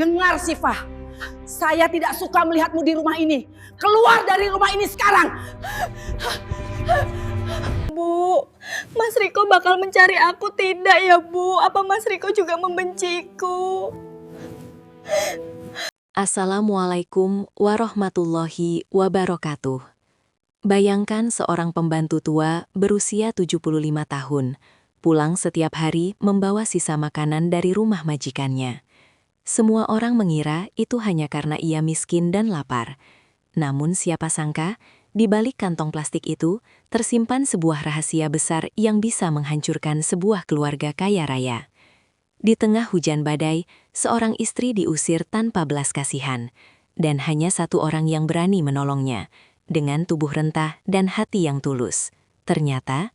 Dengar Sifah, saya tidak suka melihatmu di rumah ini. Keluar dari rumah ini sekarang. Bu, Mas Riko bakal mencari aku tidak ya Bu? Apa Mas Riko juga membenciku? Assalamualaikum warahmatullahi wabarakatuh. Bayangkan seorang pembantu tua berusia 75 tahun, pulang setiap hari membawa sisa makanan dari rumah majikannya. Semua orang mengira itu hanya karena ia miskin dan lapar. Namun siapa sangka, di balik kantong plastik itu tersimpan sebuah rahasia besar yang bisa menghancurkan sebuah keluarga kaya raya. Di tengah hujan badai, seorang istri diusir tanpa belas kasihan, dan hanya satu orang yang berani menolongnya, dengan tubuh rentah dan hati yang tulus. Ternyata,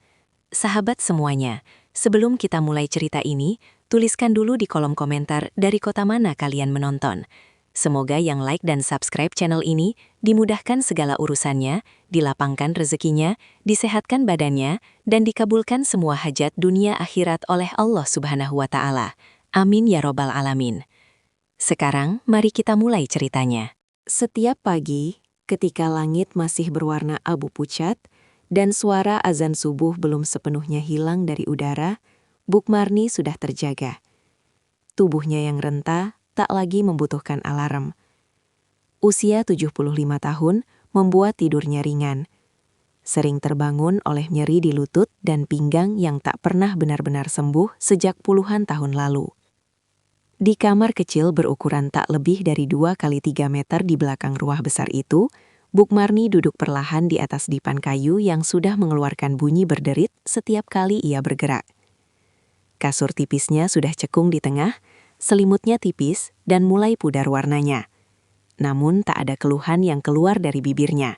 sahabat semuanya, sebelum kita mulai cerita ini, tuliskan dulu di kolom komentar dari kota mana kalian menonton. Semoga yang like dan subscribe channel ini dimudahkan segala urusannya, dilapangkan rezekinya, disehatkan badannya, dan dikabulkan semua hajat dunia akhirat oleh Allah Subhanahu wa Ta'ala. Amin ya Robbal Alamin. Sekarang, mari kita mulai ceritanya. Setiap pagi, ketika langit masih berwarna abu pucat dan suara azan subuh belum sepenuhnya hilang dari udara, Bukmarni sudah terjaga. Tubuhnya yang renta tak lagi membutuhkan alarm. Usia 75 tahun membuat tidurnya ringan. Sering terbangun oleh nyeri di lutut dan pinggang yang tak pernah benar-benar sembuh sejak puluhan tahun lalu. Di kamar kecil berukuran tak lebih dari 2 kali 3 meter di belakang ruah besar itu, Bukmarni duduk perlahan di atas dipan kayu yang sudah mengeluarkan bunyi berderit setiap kali ia bergerak. Kasur tipisnya sudah cekung di tengah, selimutnya tipis dan mulai pudar warnanya. Namun tak ada keluhan yang keluar dari bibirnya.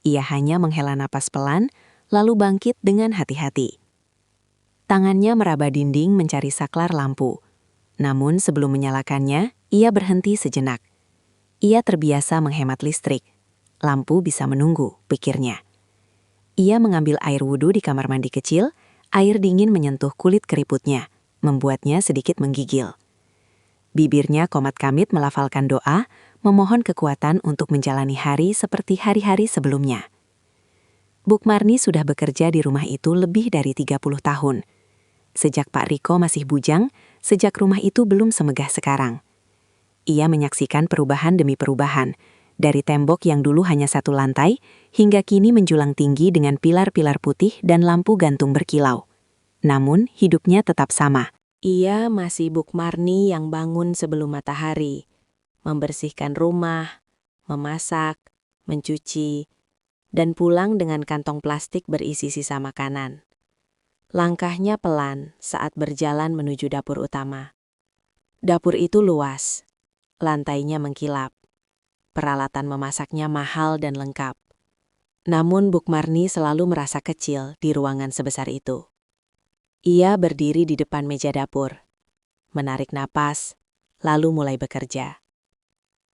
Ia hanya menghela napas pelan, lalu bangkit dengan hati-hati. Tangannya meraba dinding mencari saklar lampu. Namun sebelum menyalakannya, ia berhenti sejenak. Ia terbiasa menghemat listrik. Lampu bisa menunggu, pikirnya. Ia mengambil air wudhu di kamar mandi kecil, air dingin menyentuh kulit keriputnya, membuatnya sedikit menggigil. Bibirnya komat-kamit melafalkan doa, memohon kekuatan untuk menjalani hari seperti hari-hari sebelumnya. Bukmarni sudah bekerja di rumah itu lebih dari 30 tahun. Sejak Pak Riko masih bujang, sejak rumah itu belum semegah sekarang. Ia menyaksikan perubahan demi perubahan, dari tembok yang dulu hanya 1 lantai, hingga kini menjulang tinggi dengan pilar-pilar putih dan lampu gantung berkilau. Namun, hidupnya tetap sama. Ia masih Bukmarni yang bangun sebelum matahari, membersihkan rumah, memasak, mencuci, dan pulang dengan kantong plastik berisi sisa makanan. Langkahnya pelan saat berjalan menuju dapur utama. Dapur itu luas, lantainya mengkilap, peralatan memasaknya mahal dan lengkap. Namun Bukmarni selalu merasa kecil di ruangan sebesar itu. Ia berdiri di depan meja dapur, menarik napas, lalu mulai bekerja.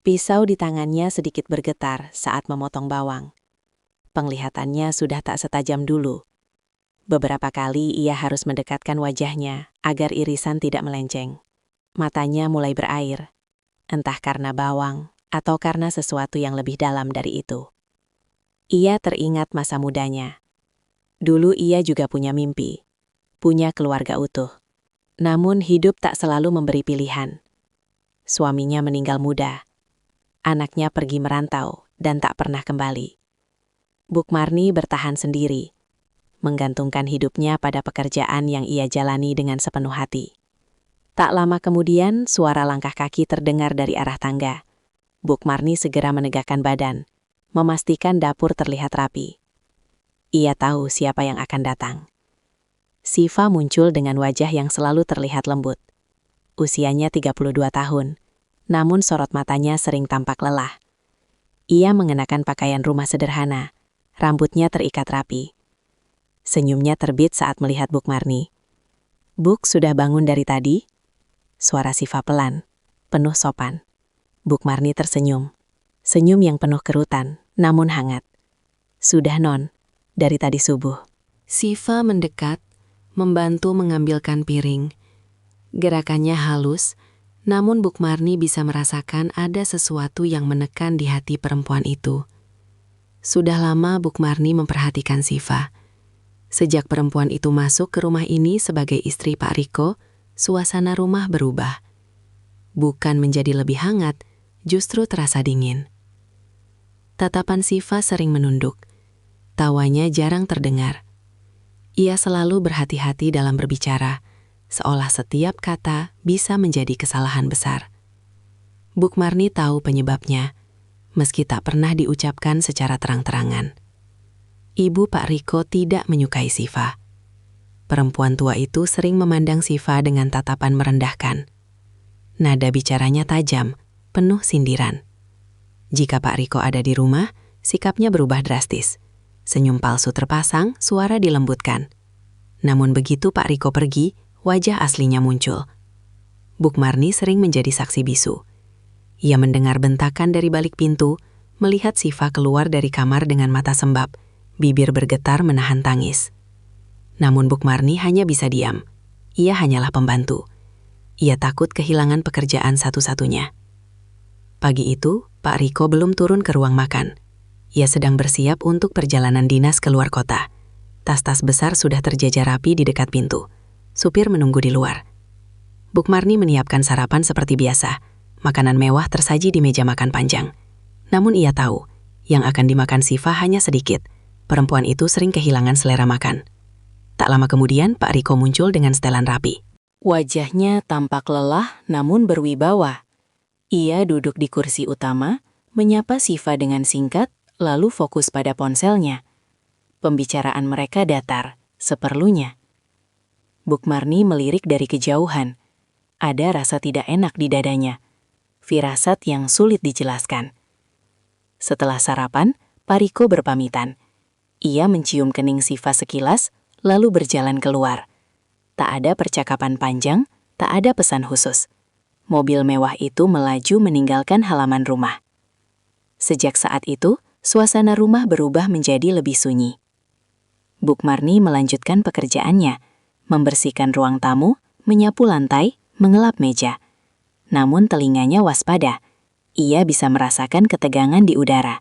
Pisau di tangannya sedikit bergetar saat memotong bawang. Penglihatannya sudah tak setajam dulu. Beberapa kali ia harus mendekatkan wajahnya agar irisan tidak melenceng. Matanya mulai berair, entah karena bawang atau karena sesuatu yang lebih dalam dari itu. Ia teringat masa mudanya. Dulu ia juga punya mimpi. Punya keluarga utuh. Namun hidup tak selalu memberi pilihan. Suaminya meninggal muda. Anaknya pergi merantau dan tak pernah kembali. Bukmarni bertahan sendiri, menggantungkan hidupnya pada pekerjaan yang ia jalani dengan sepenuh hati. Tak lama kemudian, suara langkah kaki terdengar dari arah tangga. Bukmarni segera menegakkan badan, memastikan dapur terlihat rapi. Ia tahu siapa yang akan datang. Siva muncul dengan wajah yang selalu terlihat lembut. Usianya 32 tahun, namun sorot matanya sering tampak lelah. Ia mengenakan pakaian rumah sederhana, rambutnya terikat rapi. Senyumnya terbit saat melihat Bukmarni. "Buk, sudah bangun dari tadi?" Suara Siva pelan, penuh sopan. Bukmarni tersenyum. Senyum yang penuh kerutan, namun hangat. "Sudah, Non. Dari tadi subuh." Siva mendekat, membantu mengambilkan piring. Gerakannya halus, Namun Bukmarni bisa merasakan ada sesuatu yang menekan di hati perempuan itu. Sudah lama Bukmarni memperhatikan Siva. Sejak perempuan itu masuk ke rumah ini sebagai istri Pak Riko, suasana rumah berubah. Bukan menjadi lebih hangat, justru terasa dingin. Tatapan Siva sering menunduk. Tawanya jarang terdengar. Ia selalu berhati-hati dalam berbicara, seolah setiap kata bisa menjadi kesalahan besar. Bukmarni tahu penyebabnya, meski tak pernah diucapkan secara terang-terangan. Ibu Pak Riko tidak menyukai Siva. Perempuan tua itu sering memandang Siva dengan tatapan merendahkan. Nada bicaranya tajam, penuh sindiran. Jika Pak Riko ada di rumah, sikapnya berubah drastis. Senyum palsu terpasang, suara dilembutkan. Namun begitu Pak Riko pergi, wajah aslinya muncul. Bukmarni sering menjadi saksi bisu. Ia mendengar bentakan dari balik pintu, melihat Siva keluar dari kamar dengan mata sembab, bibir bergetar menahan tangis. Namun Bukmarni hanya bisa diam. Ia hanyalah pembantu. Ia takut kehilangan pekerjaan satu-satunya. Pagi itu, Pak Riko belum turun ke ruang makan. Ia sedang bersiap untuk perjalanan dinas keluar kota. Tas-tas besar sudah terjajar rapi di dekat pintu. Supir menunggu di luar. Bukmarni menyiapkan sarapan seperti biasa. Makanan mewah tersaji di meja makan panjang. Namun ia tahu, yang akan dimakan Siva hanya sedikit. Perempuan itu sering kehilangan selera makan. Tak lama kemudian, Pak Riko muncul dengan setelan rapi. Wajahnya tampak lelah namun berwibawa. Ia duduk di kursi utama, menyapa Siva dengan singkat, lalu fokus pada ponselnya. Pembicaraan mereka datar, seperlunya. Bukmarni melirik dari kejauhan. Ada rasa tidak enak di dadanya. Firasat yang sulit dijelaskan. Setelah sarapan, Pak Riko berpamitan. Ia mencium kening Siva sekilas, lalu berjalan keluar. Tak ada percakapan panjang, tak ada pesan khusus. Mobil mewah itu melaju meninggalkan halaman rumah. Sejak saat itu, suasana rumah berubah menjadi lebih sunyi. Bukmarni melanjutkan pekerjaannya, membersihkan ruang tamu, menyapu lantai, mengelap meja. Namun telinganya waspada. Ia bisa merasakan ketegangan di udara.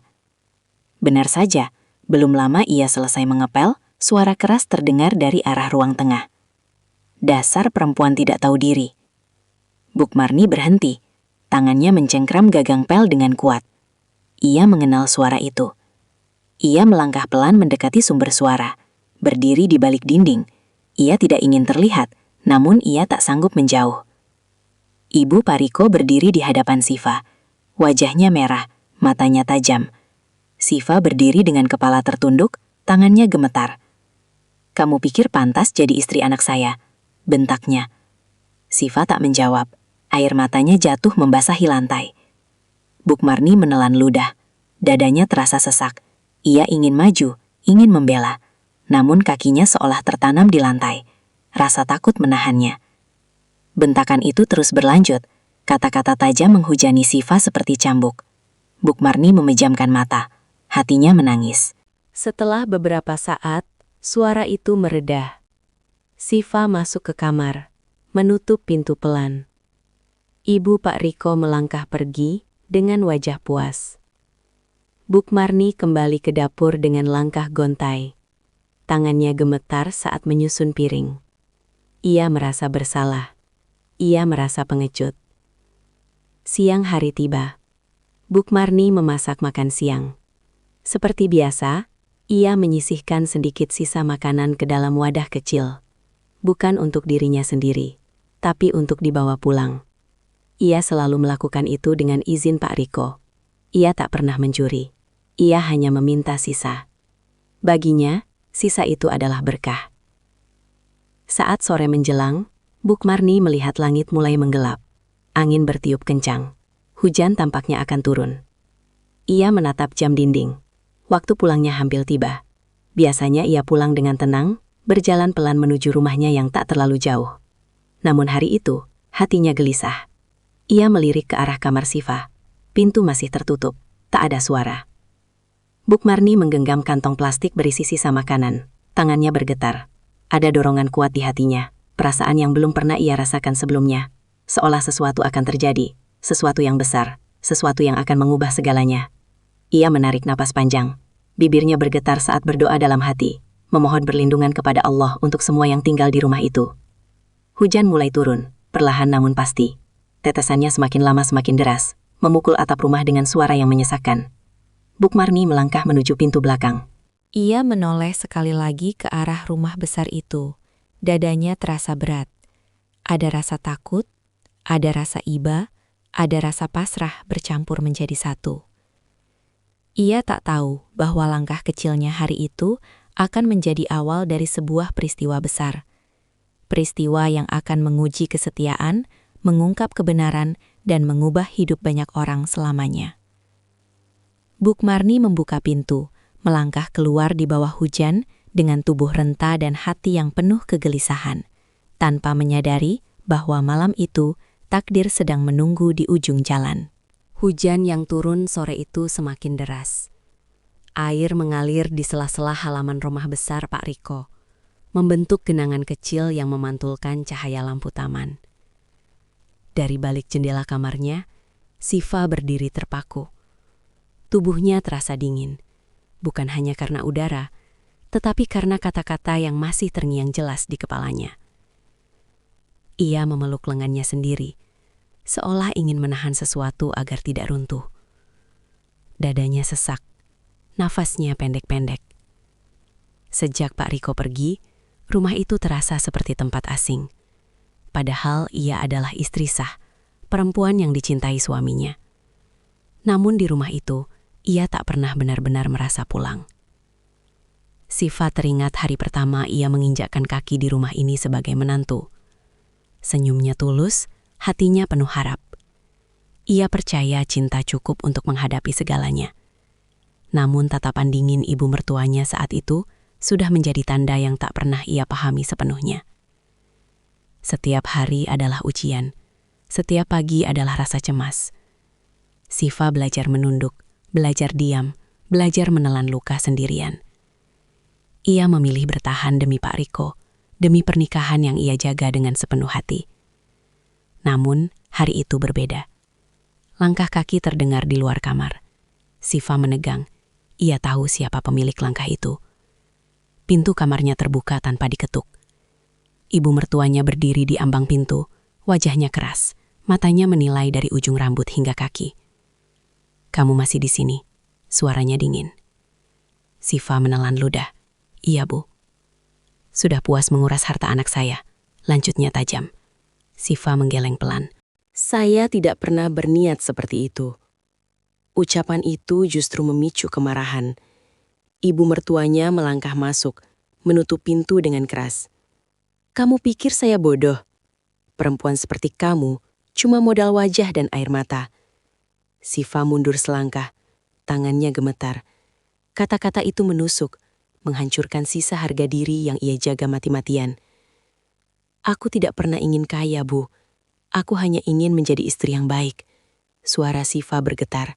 Benar saja, belum lama ia selesai mengepel, suara keras terdengar dari arah ruang tengah. Dasar perempuan tidak tahu diri. Bukmarni berhenti. Tangannya mencengkram gagang pel dengan kuat. Ia mengenal suara itu. Ia melangkah pelan mendekati sumber suara. Berdiri di balik dinding. Ia tidak ingin terlihat, namun ia tak sanggup menjauh. Ibu Pak Riko berdiri di hadapan Siva. Wajahnya merah, matanya tajam. Siva berdiri dengan kepala tertunduk, tangannya gemetar. "Kamu pikir pantas jadi istri anak saya?" bentaknya. Siva tak menjawab. Air matanya jatuh membasahi lantai. Bukmarni menelan ludah. Dadanya terasa sesak. Ia ingin maju, ingin membela. Namun kakinya seolah tertanam di lantai. Rasa takut menahannya. Bentakan itu terus berlanjut. Kata-kata tajam menghujani Siva seperti cambuk. Bukmarni memejamkan mata. Hatinya menangis. Setelah beberapa saat, suara itu mereda. Siva masuk ke kamar, menutup pintu pelan. Ibu Pak Riko melangkah pergi dengan wajah puas. Bukmarni kembali ke dapur dengan langkah gontai. Tangannya gemetar saat menyusun piring. Ia merasa bersalah. Ia merasa pengecut. Siang hari tiba. Bukmarni memasak makan siang. Seperti biasa, ia menyisihkan sedikit sisa makanan ke dalam wadah kecil. Bukan untuk dirinya sendiri, tapi untuk dibawa pulang. Ia selalu melakukan itu dengan izin Pak Riko. Ia tak pernah mencuri. Ia hanya meminta sisa. Baginya, sisa itu adalah berkah. Saat sore menjelang, Bukmarni melihat langit mulai menggelap. Angin bertiup kencang. Hujan tampaknya akan turun. Ia menatap jam dinding. Waktu pulangnya hampir tiba. Biasanya ia pulang dengan tenang, berjalan pelan menuju rumahnya yang tak terlalu jauh. Namun hari itu, hatinya gelisah. Ia melirik ke arah kamar Siva. Pintu masih tertutup, tak ada suara. Bukmarni menggenggam kantong plastik berisi sisa makanan. Tangannya bergetar. Ada dorongan kuat di hatinya, perasaan yang belum pernah ia rasakan sebelumnya. seolah sesuatu akan terjadi, sesuatu yang besar, sesuatu yang akan mengubah segalanya. Ia menarik napas panjang. Bibirnya bergetar saat berdoa dalam hati, memohon perlindungan kepada Allah untuk semua yang tinggal di rumah itu. Hujan mulai turun, perlahan namun pasti. Tetesannya semakin lama semakin deras, memukul atap rumah dengan suara yang menyesakkan. Buk Marni melangkah menuju pintu belakang. Ia menoleh sekali lagi ke arah rumah besar itu. Dadanya terasa berat. Ada rasa takut, ada rasa iba, ada rasa pasrah bercampur menjadi satu. Ia tak tahu bahwa langkah kecilnya hari itu akan menjadi awal dari sebuah peristiwa besar. Peristiwa yang akan menguji kesetiaan, mengungkap kebenaran, dan mengubah hidup banyak orang selamanya. Buk Marni membuka pintu, melangkah keluar di bawah hujan dengan tubuh renta dan hati yang penuh kegelisahan, tanpa menyadari bahwa malam itu takdir sedang menunggu di ujung jalan. Hujan yang turun sore itu semakin deras. Air mengalir di sela-sela halaman rumah besar Pak Riko, membentuk genangan kecil yang memantulkan cahaya lampu taman. Dari balik jendela kamarnya, Siva berdiri terpaku. Tubuhnya terasa dingin, bukan hanya karena udara, tetapi karena kata-kata yang masih terngiang jelas di kepalanya. Ia memeluk lengannya sendiri, seolah ingin menahan sesuatu agar tidak runtuh. Dadanya sesak, nafasnya pendek-pendek. Sejak Pak Riko pergi, rumah itu terasa seperti tempat asing. Padahal ia adalah istri sah, perempuan yang dicintai suaminya. Namun di rumah itu, ia tak pernah benar-benar merasa pulang. Siva teringat hari pertama ia menginjakkan kaki di rumah ini sebagai menantu. Senyumnya tulus, hatinya penuh harap. Ia percaya cinta cukup untuk menghadapi segalanya. Namun tatapan dingin ibu mertuanya saat itu sudah menjadi tanda yang tak pernah ia pahami sepenuhnya. Setiap hari adalah ujian, setiap pagi adalah rasa cemas. Siva belajar menunduk, belajar diam, belajar menelan luka sendirian. Ia memilih bertahan demi Pak Riko, demi pernikahan yang ia jaga dengan sepenuh hati. Namun, hari itu berbeda. Langkah kaki terdengar di luar kamar. Siva menegang. Ia tahu siapa pemilik langkah itu. Pintu kamarnya terbuka tanpa diketuk. Ibu mertuanya berdiri di ambang pintu, wajahnya keras, matanya menilai dari ujung rambut hingga kaki. "Kamu masih di sini," suaranya dingin. Siva menelan ludah. "Iya, Bu." "Sudah puas menguras harta anak saya," lanjutnya tajam. Siva menggeleng pelan. "Saya tidak pernah berniat seperti itu." Ucapan itu justru memicu kemarahan. Ibu mertuanya melangkah masuk, menutup pintu dengan keras. "Kamu pikir saya bodoh? Perempuan seperti kamu cuma modal wajah dan air mata." Siva mundur selangkah, tangannya gemetar. Kata-kata itu menusuk, menghancurkan sisa harga diri yang ia jaga mati-matian. "Aku tidak pernah ingin kaya, Bu. Aku hanya ingin menjadi istri yang baik." Suara Siva bergetar.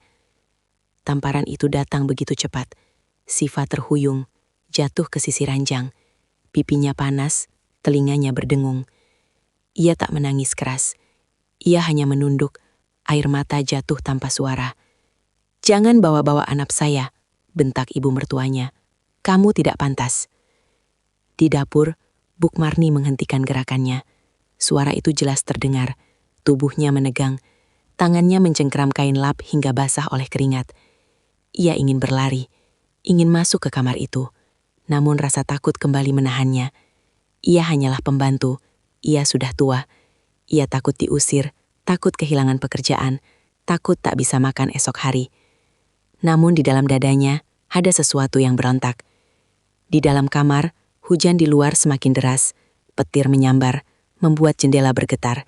Tamparan itu datang begitu cepat. Siva terhuyung, jatuh ke sisi ranjang. Pipinya panas, telinganya berdengung. Ia tak menangis keras. Ia hanya menunduk, air mata jatuh tanpa suara. "Jangan bawa-bawa anak saya," bentak ibu mertuanya. "Kamu tidak pantas." Di dapur, Buk Marni menghentikan gerakannya. Suara itu jelas terdengar. Tubuhnya menegang. Tangannya mencengkeram kain lap hingga basah oleh keringat. Ia ingin berlari, ingin masuk ke kamar itu. Namun rasa takut kembali menahannya. Ia hanyalah pembantu. Ia sudah tua. Ia takut diusir, takut kehilangan pekerjaan, takut tak bisa makan esok hari. Namun di dalam dadanya ada sesuatu yang berontak. Di dalam kamar, hujan di luar semakin deras, petir menyambar, membuat jendela bergetar.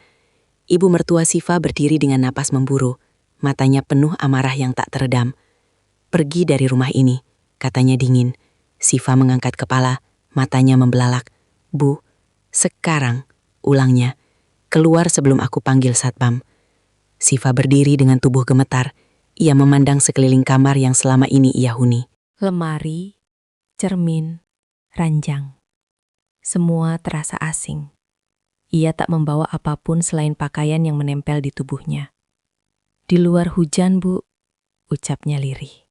Ibu mertua Siva berdiri dengan napas memburu, matanya penuh amarah yang tak teredam. "Pergi dari rumah ini," katanya dingin. Siva mengangkat kepala, matanya membelalak. "Bu, sekarang," ulangnya. "Keluar sebelum aku panggil satpam." Siva berdiri dengan tubuh gemetar. Ia memandang sekeliling kamar yang selama ini ia huni. Lemari, cermin, ranjang. Semua terasa asing. Ia tak membawa apapun selain pakaian yang menempel di tubuhnya. Di luar hujan, Bu, ucapnya lirih.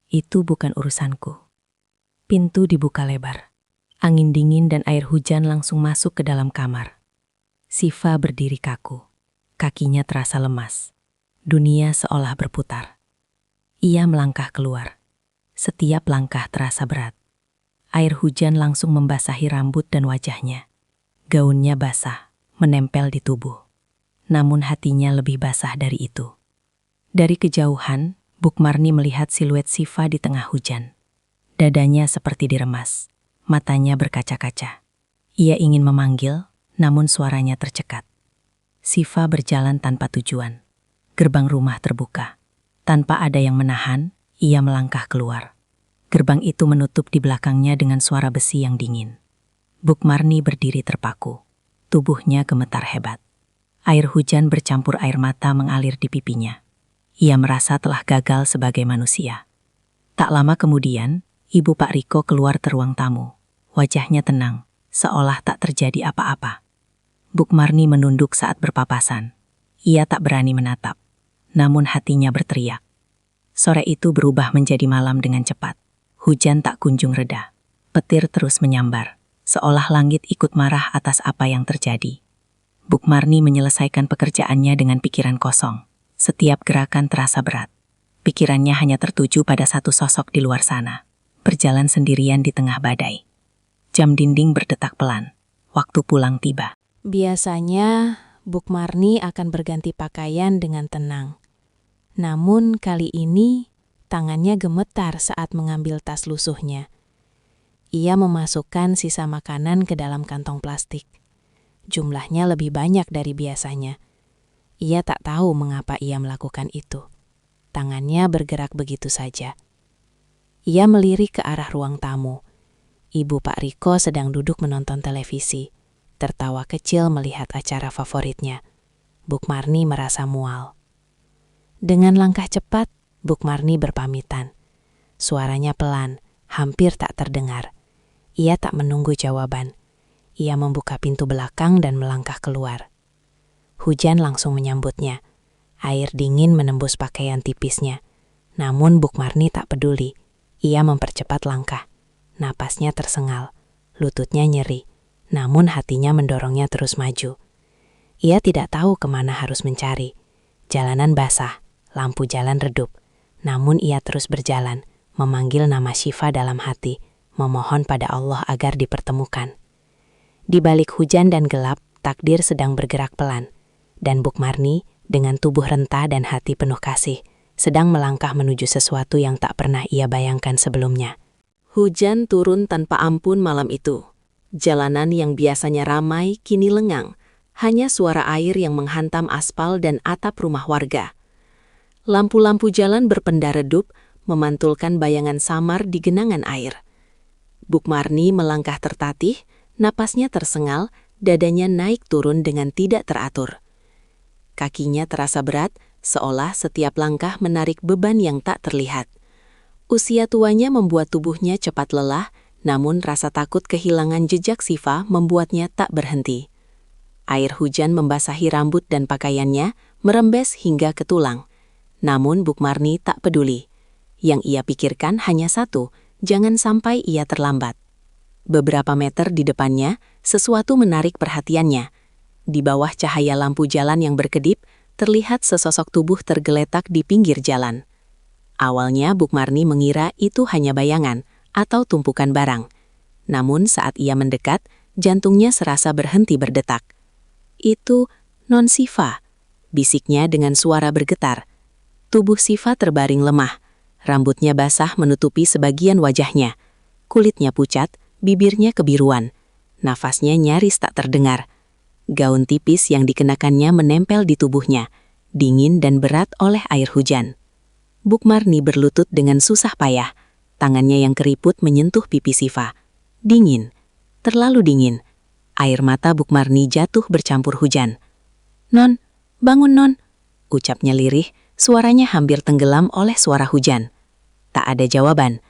Itu bukan urusanku. Pintu dibuka lebar. Angin dingin dan air hujan langsung masuk ke dalam kamar. Siva berdiri kaku. Kakinya terasa lemas. Dunia seolah berputar. Ia melangkah keluar. Setiap langkah terasa berat. Air hujan langsung membasahi rambut dan wajahnya. Gaunnya basah, menempel di tubuh. Namun hatinya lebih basah dari itu. Dari kejauhan, Bukmarni melihat siluet Siva di tengah hujan. Dadanya seperti diremas, matanya berkaca-kaca. Ia ingin memanggil, namun suaranya tercekat. Siva berjalan tanpa tujuan. Gerbang rumah terbuka. Tanpa ada yang menahan, ia melangkah keluar. Gerbang itu menutup di belakangnya dengan suara besi yang dingin. Bukmarni berdiri terpaku. Tubuhnya gemetar hebat. Air hujan bercampur air mata mengalir di pipinya. Ia merasa telah gagal sebagai manusia. Tak lama kemudian, Ibu Pak Riko keluar ke ruang tamu. Wajahnya tenang, seolah tak terjadi apa-apa. Bukmarni menunduk saat berpapasan. Ia tak berani menatap, namun hatinya berteriak. Sore itu berubah menjadi malam dengan cepat. Hujan tak kunjung reda. Petir terus menyambar, seolah langit ikut marah atas apa yang terjadi. Bukmarni menyelesaikan pekerjaannya dengan pikiran kosong. Setiap gerakan terasa berat. Pikirannya hanya tertuju pada satu sosok di luar sana, berjalan sendirian di tengah badai. Jam dinding berdetak pelan. Waktu pulang tiba. Biasanya, Bukmarni akan berganti pakaian dengan tenang. Namun kali ini, tangannya gemetar saat mengambil tas lusuhnya. Ia memasukkan sisa makanan ke dalam kantong plastik. Jumlahnya lebih banyak dari biasanya. Ia tak tahu mengapa ia melakukan itu. Tangannya bergerak begitu saja. Ia melirik ke arah ruang tamu. Ibu Pak Riko sedang duduk menonton televisi, tertawa kecil melihat acara favoritnya. Bukmarni merasa mual. Dengan langkah cepat, Bukmarni berpamitan. Suaranya pelan, hampir tak terdengar. Ia tak menunggu jawaban. Ia membuka pintu belakang dan melangkah keluar. Hujan langsung menyambutnya. Air dingin menembus pakaian tipisnya. Namun Bukmarni tak peduli. Ia mempercepat langkah. Napasnya tersengal. Lututnya nyeri. Namun hatinya mendorongnya terus maju. Ia tidak tahu kemana harus mencari. Jalanan basah. Lampu jalan redup. Namun ia terus berjalan. Memanggil nama Siva dalam hati. Memohon pada Allah agar dipertemukan. Di balik hujan dan gelap, takdir sedang bergerak pelan. Dan Bukmarni, dengan tubuh renta dan hati penuh kasih, sedang melangkah menuju sesuatu yang tak pernah ia bayangkan sebelumnya. Hujan turun tanpa ampun malam itu. Jalanan yang biasanya ramai kini lengang, hanya suara air yang menghantam aspal dan atap rumah warga. Lampu-lampu jalan berpendar redup, memantulkan bayangan samar di genangan air. Bukmarni melangkah tertatih, napasnya tersengal, dadanya naik turun dengan tidak teratur. Kakinya terasa berat, seolah setiap langkah menarik beban yang tak terlihat. Usia tuanya membuat tubuhnya cepat lelah, namun rasa takut kehilangan jejak Siva membuatnya tak berhenti. Air hujan membasahi rambut dan pakaiannya, merembes hingga ke tulang. Namun Bukmarni tak peduli. Yang ia pikirkan hanya satu, jangan sampai ia terlambat. Beberapa meter di depannya, sesuatu menarik perhatiannya. Di bawah cahaya lampu jalan yang berkedip, terlihat sesosok tubuh tergeletak di pinggir jalan. Awalnya Bukmarni mengira itu hanya bayangan atau tumpukan barang. Namun saat ia mendekat, jantungnya serasa berhenti berdetak. Itu Non Siva, bisiknya dengan suara bergetar. Tubuh Siva terbaring lemah, rambutnya basah menutupi sebagian wajahnya. Kulitnya pucat, bibirnya kebiruan. Nafasnya nyaris tak terdengar. Gaun tipis yang dikenakannya menempel di tubuhnya, dingin dan berat oleh air hujan. Bukmarni berlutut dengan susah payah, tangannya yang keriput menyentuh pipi Siva. Dingin, terlalu dingin. Air mata Bukmarni jatuh bercampur hujan. "Non, bangun Non," ucapnya lirih, suaranya hampir tenggelam oleh suara hujan. Tak ada jawaban.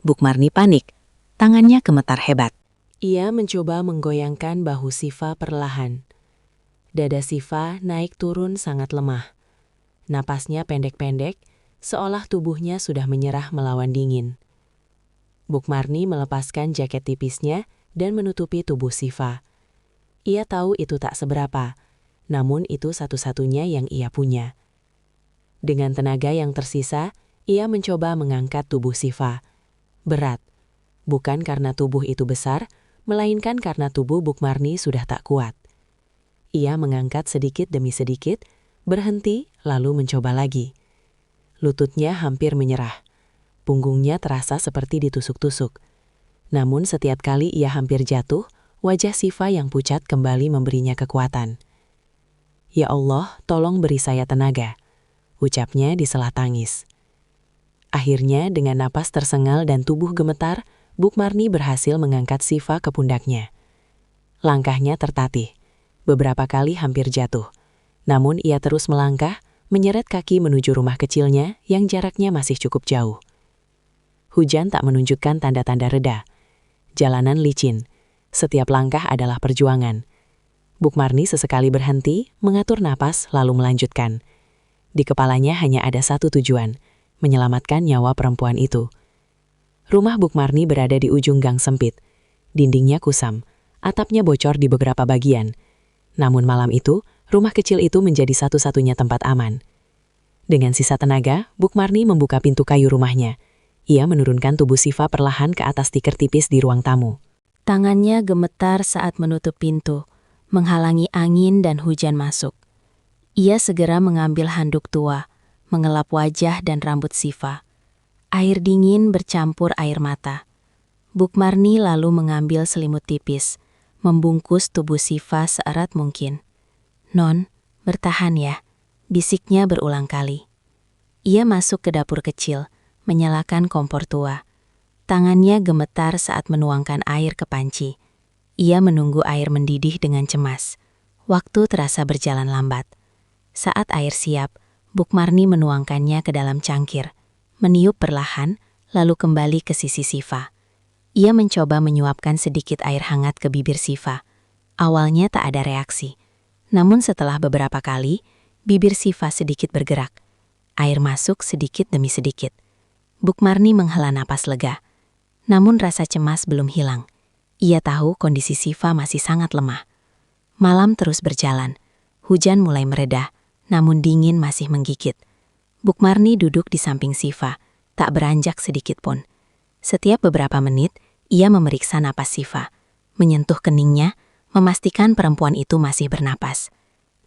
Bukmarni panik, tangannya gemetar hebat. Ia mencoba menggoyangkan bahu Siva perlahan. Dada Siva naik turun sangat lemah. Napasnya pendek-pendek, seolah tubuhnya sudah menyerah melawan dingin. Bukmarni melepaskan jaket tipisnya dan menutupi tubuh Siva. Ia tahu itu tak seberapa, namun itu satu-satunya yang ia punya. Dengan tenaga yang tersisa, ia mencoba mengangkat tubuh Siva. Berat, bukan karena tubuh itu besar, melainkan karena tubuh Bukmarni sudah tak kuat. Ia mengangkat sedikit demi sedikit, berhenti lalu mencoba lagi. Lututnya hampir menyerah. Punggungnya terasa seperti ditusuk-tusuk. Namun setiap kali ia hampir jatuh, wajah Siva yang pucat kembali memberinya kekuatan. "Ya Allah, tolong beri saya tenaga," ucapnya di sela tangis. Akhirnya dengan napas tersengal dan tubuh gemetar, Bukmarni berhasil mengangkat Siva ke pundaknya. Langkahnya tertatih. Beberapa kali hampir jatuh. Namun ia terus melangkah, menyeret kaki menuju rumah kecilnya yang jaraknya masih cukup jauh. Hujan tak menunjukkan tanda-tanda reda. Jalanan licin. Setiap langkah adalah perjuangan. Bukmarni sesekali berhenti, mengatur napas lalu melanjutkan. Di kepalanya hanya ada satu tujuan, menyelamatkan nyawa perempuan itu. Rumah Bukmarni berada di ujung gang sempit. Dindingnya kusam, atapnya bocor di beberapa bagian. Namun malam itu, rumah kecil itu menjadi satu-satunya tempat aman. Dengan sisa tenaga, Bukmarni membuka pintu kayu rumahnya. Ia menurunkan tubuh Siva perlahan ke atas tikar tipis di ruang tamu. Tangannya gemetar saat menutup pintu, menghalangi angin dan hujan masuk. Ia segera mengambil handuk tua, mengelap wajah dan rambut Siva. Air dingin bercampur air mata. Bukmarni lalu mengambil selimut tipis, membungkus tubuh Siva seerat mungkin. "Non, bertahan ya," bisiknya berulang kali. Ia masuk ke dapur kecil, menyalakan kompor tua. Tangannya gemetar saat menuangkan air ke panci. Ia menunggu air mendidih dengan cemas. Waktu terasa berjalan lambat. Saat air siap, Bukmarni menuangkannya ke dalam cangkir, meniup perlahan, lalu kembali ke sisi Siva. Ia mencoba menyuapkan sedikit air hangat ke bibir Siva. Awalnya tak ada reaksi. Namun setelah beberapa kali, bibir Siva sedikit bergerak. Air masuk sedikit demi sedikit. Bukmarni menghela napas lega. Namun rasa cemas belum hilang. Ia tahu kondisi Siva masih sangat lemah. Malam terus berjalan. Hujan mulai mereda, namun dingin masih menggigit. Bukmarni duduk di samping Siva, tak beranjak sedikit pun. Setiap beberapa menit, ia memeriksa napas Siva, menyentuh keningnya, memastikan perempuan itu masih bernapas.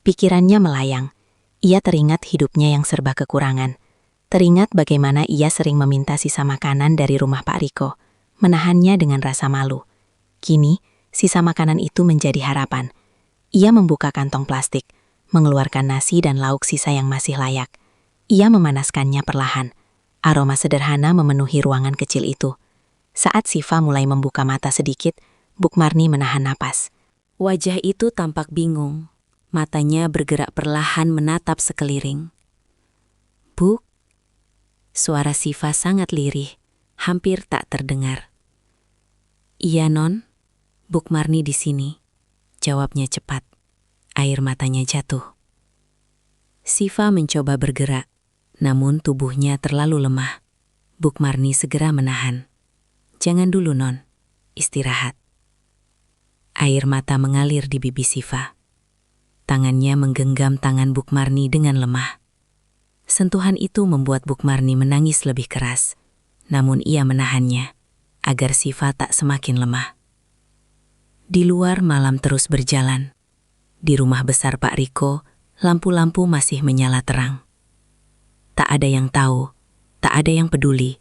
Pikirannya melayang. Ia teringat hidupnya yang serba kekurangan. Teringat bagaimana ia sering meminta sisa makanan dari rumah Pak Riko, menahannya dengan rasa malu. Kini, sisa makanan itu menjadi harapan. Ia membuka kantong plastik, mengeluarkan nasi dan lauk sisa yang masih layak. Ia memanaskannya perlahan. Aroma sederhana memenuhi ruangan kecil itu. Saat Siva mulai membuka mata sedikit, Bukmarni menahan napas. Wajah itu tampak bingung. Matanya bergerak perlahan menatap sekeliling. "Buk?" Suara Siva sangat lirih, hampir tak terdengar. "Iya, Non. Bukmarni di sini," jawabnya cepat. Air matanya jatuh. Siva mencoba bergerak, namun tubuhnya terlalu lemah. Bukmarni segera menahan. "Jangan dulu, Non. Istirahat." Air mata mengalir di pipi Siva. Tangannya menggenggam tangan Bukmarni dengan lemah. Sentuhan itu membuat Bukmarni menangis lebih keras, namun ia menahannya, agar Siva tak semakin lemah. Di luar malam terus berjalan. Di rumah besar Pak Riko, lampu-lampu masih menyala terang. Tak ada yang tahu, tak ada yang peduli,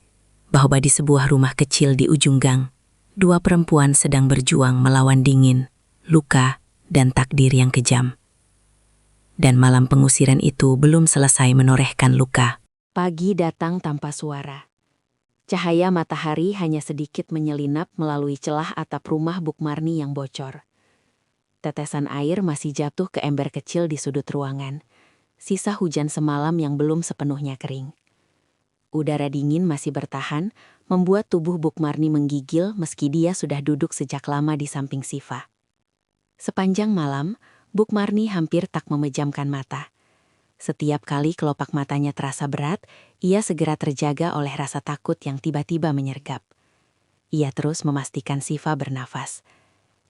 bahwa di sebuah rumah kecil di ujung gang, dua perempuan sedang berjuang melawan dingin, luka, dan takdir yang kejam. Dan malam pengusiran itu belum selesai menorehkan luka. Pagi datang tanpa suara. Cahaya matahari hanya sedikit menyelinap melalui celah atap rumah Bukmarni yang bocor. Tetesan air masih jatuh ke ember kecil di sudut ruangan, sisa hujan semalam yang belum sepenuhnya kering. Udara dingin masih bertahan, membuat tubuh Bukmarni menggigil meski dia sudah duduk sejak lama di samping Siva. Sepanjang malam, Bukmarni hampir tak memejamkan mata. Setiap kali kelopak matanya terasa berat, ia segera terjaga oleh rasa takut yang tiba-tiba menyergap. Ia terus memastikan Siva bernafas.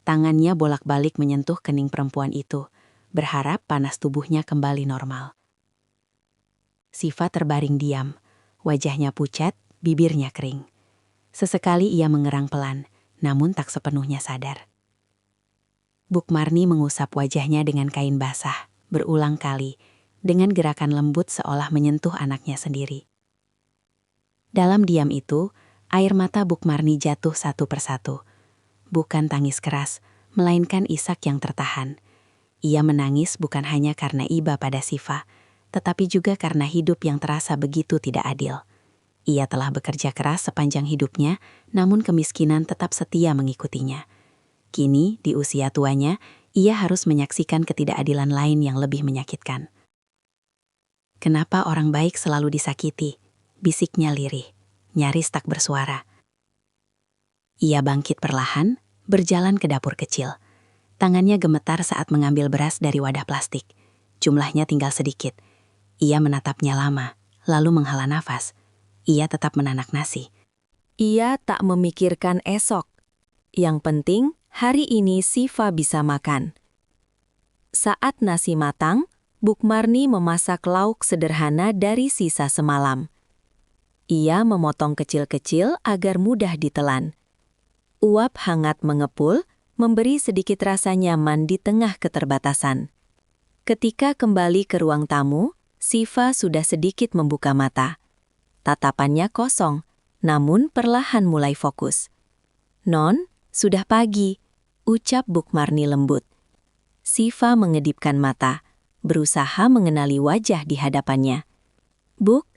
Tangannya bolak-balik menyentuh kening perempuan itu, berharap panas tubuhnya kembali normal. Siva terbaring diam, wajahnya pucat, bibirnya kering. Sesekali ia mengerang pelan, namun tak sepenuhnya sadar. Bukmarni mengusap wajahnya dengan kain basah, berulang kali, dengan gerakan lembut seolah menyentuh anaknya sendiri. Dalam diam itu, air mata Bukmarni jatuh satu persatu. Bukan tangis keras, melainkan isak yang tertahan. Ia menangis bukan hanya karena iba pada Siva, tetapi juga karena hidup yang terasa begitu tidak adil. Ia telah bekerja keras sepanjang hidupnya, namun kemiskinan tetap setia mengikutinya. Kini, di usia tuanya, ia harus menyaksikan ketidakadilan lain yang lebih menyakitkan. "Kenapa orang baik selalu disakiti?" bisiknya lirih, nyaris tak bersuara. Ia bangkit perlahan, berjalan ke dapur kecil. Tangannya gemetar saat mengambil beras dari wadah plastik. Jumlahnya tinggal sedikit. Ia menatapnya lama, lalu menghela nafas. Ia tetap menanak nasi. Ia tak memikirkan esok. Yang penting, hari ini Siva bisa makan. Saat nasi matang, Bukmarni memasak lauk sederhana dari sisa semalam. Ia memotong kecil-kecil agar mudah ditelan. Uap hangat mengepul, memberi sedikit rasa nyaman di tengah keterbatasan. Ketika kembali ke ruang tamu, Siva sudah sedikit membuka mata. Tatapannya kosong, namun perlahan mulai fokus. "Non, sudah pagi," ucap Bukmarni lembut. Siva mengedipkan mata, berusaha mengenali wajah di hadapannya. "Buk,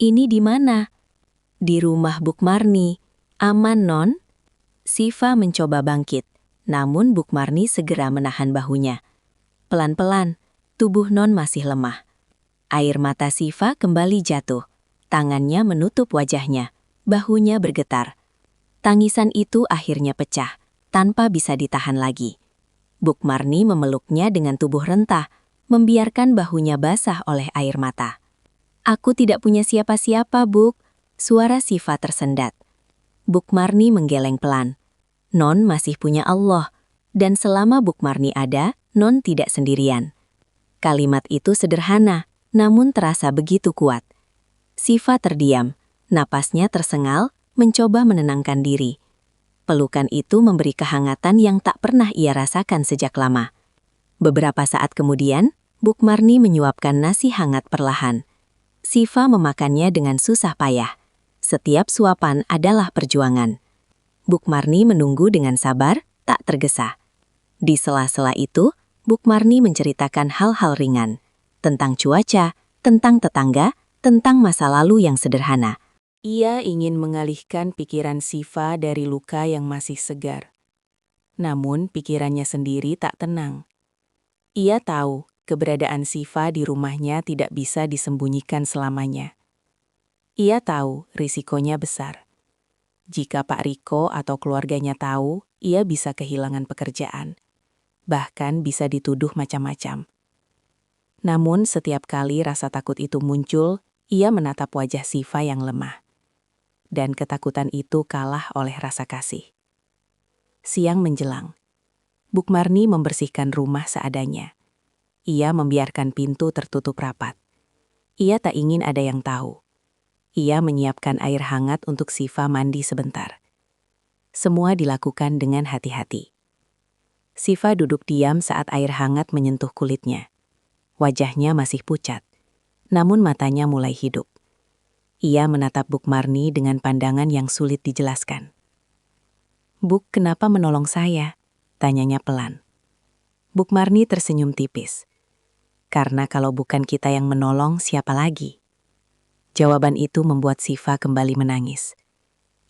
ini di mana?" "Di rumah Bukmarni. Aman, Non?" Siva mencoba bangkit, namun Bukmarni segera menahan bahunya. Pelan-pelan, tubuh Non masih lemah. Air mata Siva kembali jatuh. Tangannya menutup wajahnya, bahunya bergetar. Tangisan itu akhirnya pecah, tanpa bisa ditahan lagi. Bukmarni memeluknya dengan tubuh rentah, membiarkan bahunya basah oleh air mata. "Aku tidak punya siapa-siapa, Buk," suara Siva tersendat. Bukmarni menggeleng pelan. Non masih punya Allah, dan selama Bukmarni ada, Non tidak sendirian. Kalimat itu sederhana, namun terasa begitu kuat. Siva terdiam, napasnya tersengal, mencoba menenangkan diri. Pelukan itu memberi kehangatan yang tak pernah ia rasakan sejak lama. Beberapa saat kemudian, Bukmarni menyuapkan nasi hangat perlahan. Siva memakannya dengan susah payah. Setiap suapan adalah perjuangan. Bukmarni menunggu dengan sabar, tak tergesa. Di sela-sela itu, Bukmarni menceritakan hal-hal ringan. Tentang cuaca, tentang tetangga, tentang masa lalu yang sederhana. Ia ingin mengalihkan pikiran Siva dari luka yang masih segar. Namun pikirannya sendiri tak tenang. Ia tahu keberadaan Siva di rumahnya tidak bisa disembunyikan selamanya. Ia tahu risikonya besar. Jika Pak Riko atau keluarganya tahu, ia bisa kehilangan pekerjaan. Bahkan bisa dituduh macam-macam. Namun setiap kali rasa takut itu muncul, ia menatap wajah Siva yang lemah. Dan ketakutan itu kalah oleh rasa kasih. Siang menjelang. Bukmarni membersihkan rumah seadanya. Ia membiarkan pintu tertutup rapat. Ia tak ingin ada yang tahu. Ia menyiapkan air hangat untuk Siva mandi sebentar. Semua dilakukan dengan hati-hati. Siva duduk diam saat air hangat menyentuh kulitnya. Wajahnya masih pucat, namun matanya mulai hidup. Ia menatap Bukmarni dengan pandangan yang sulit dijelaskan. "Buk, kenapa menolong saya?" tanyanya pelan. Bukmarni tersenyum tipis. "Karena kalau bukan kita yang menolong, siapa lagi?" Jawaban itu membuat Siva kembali menangis.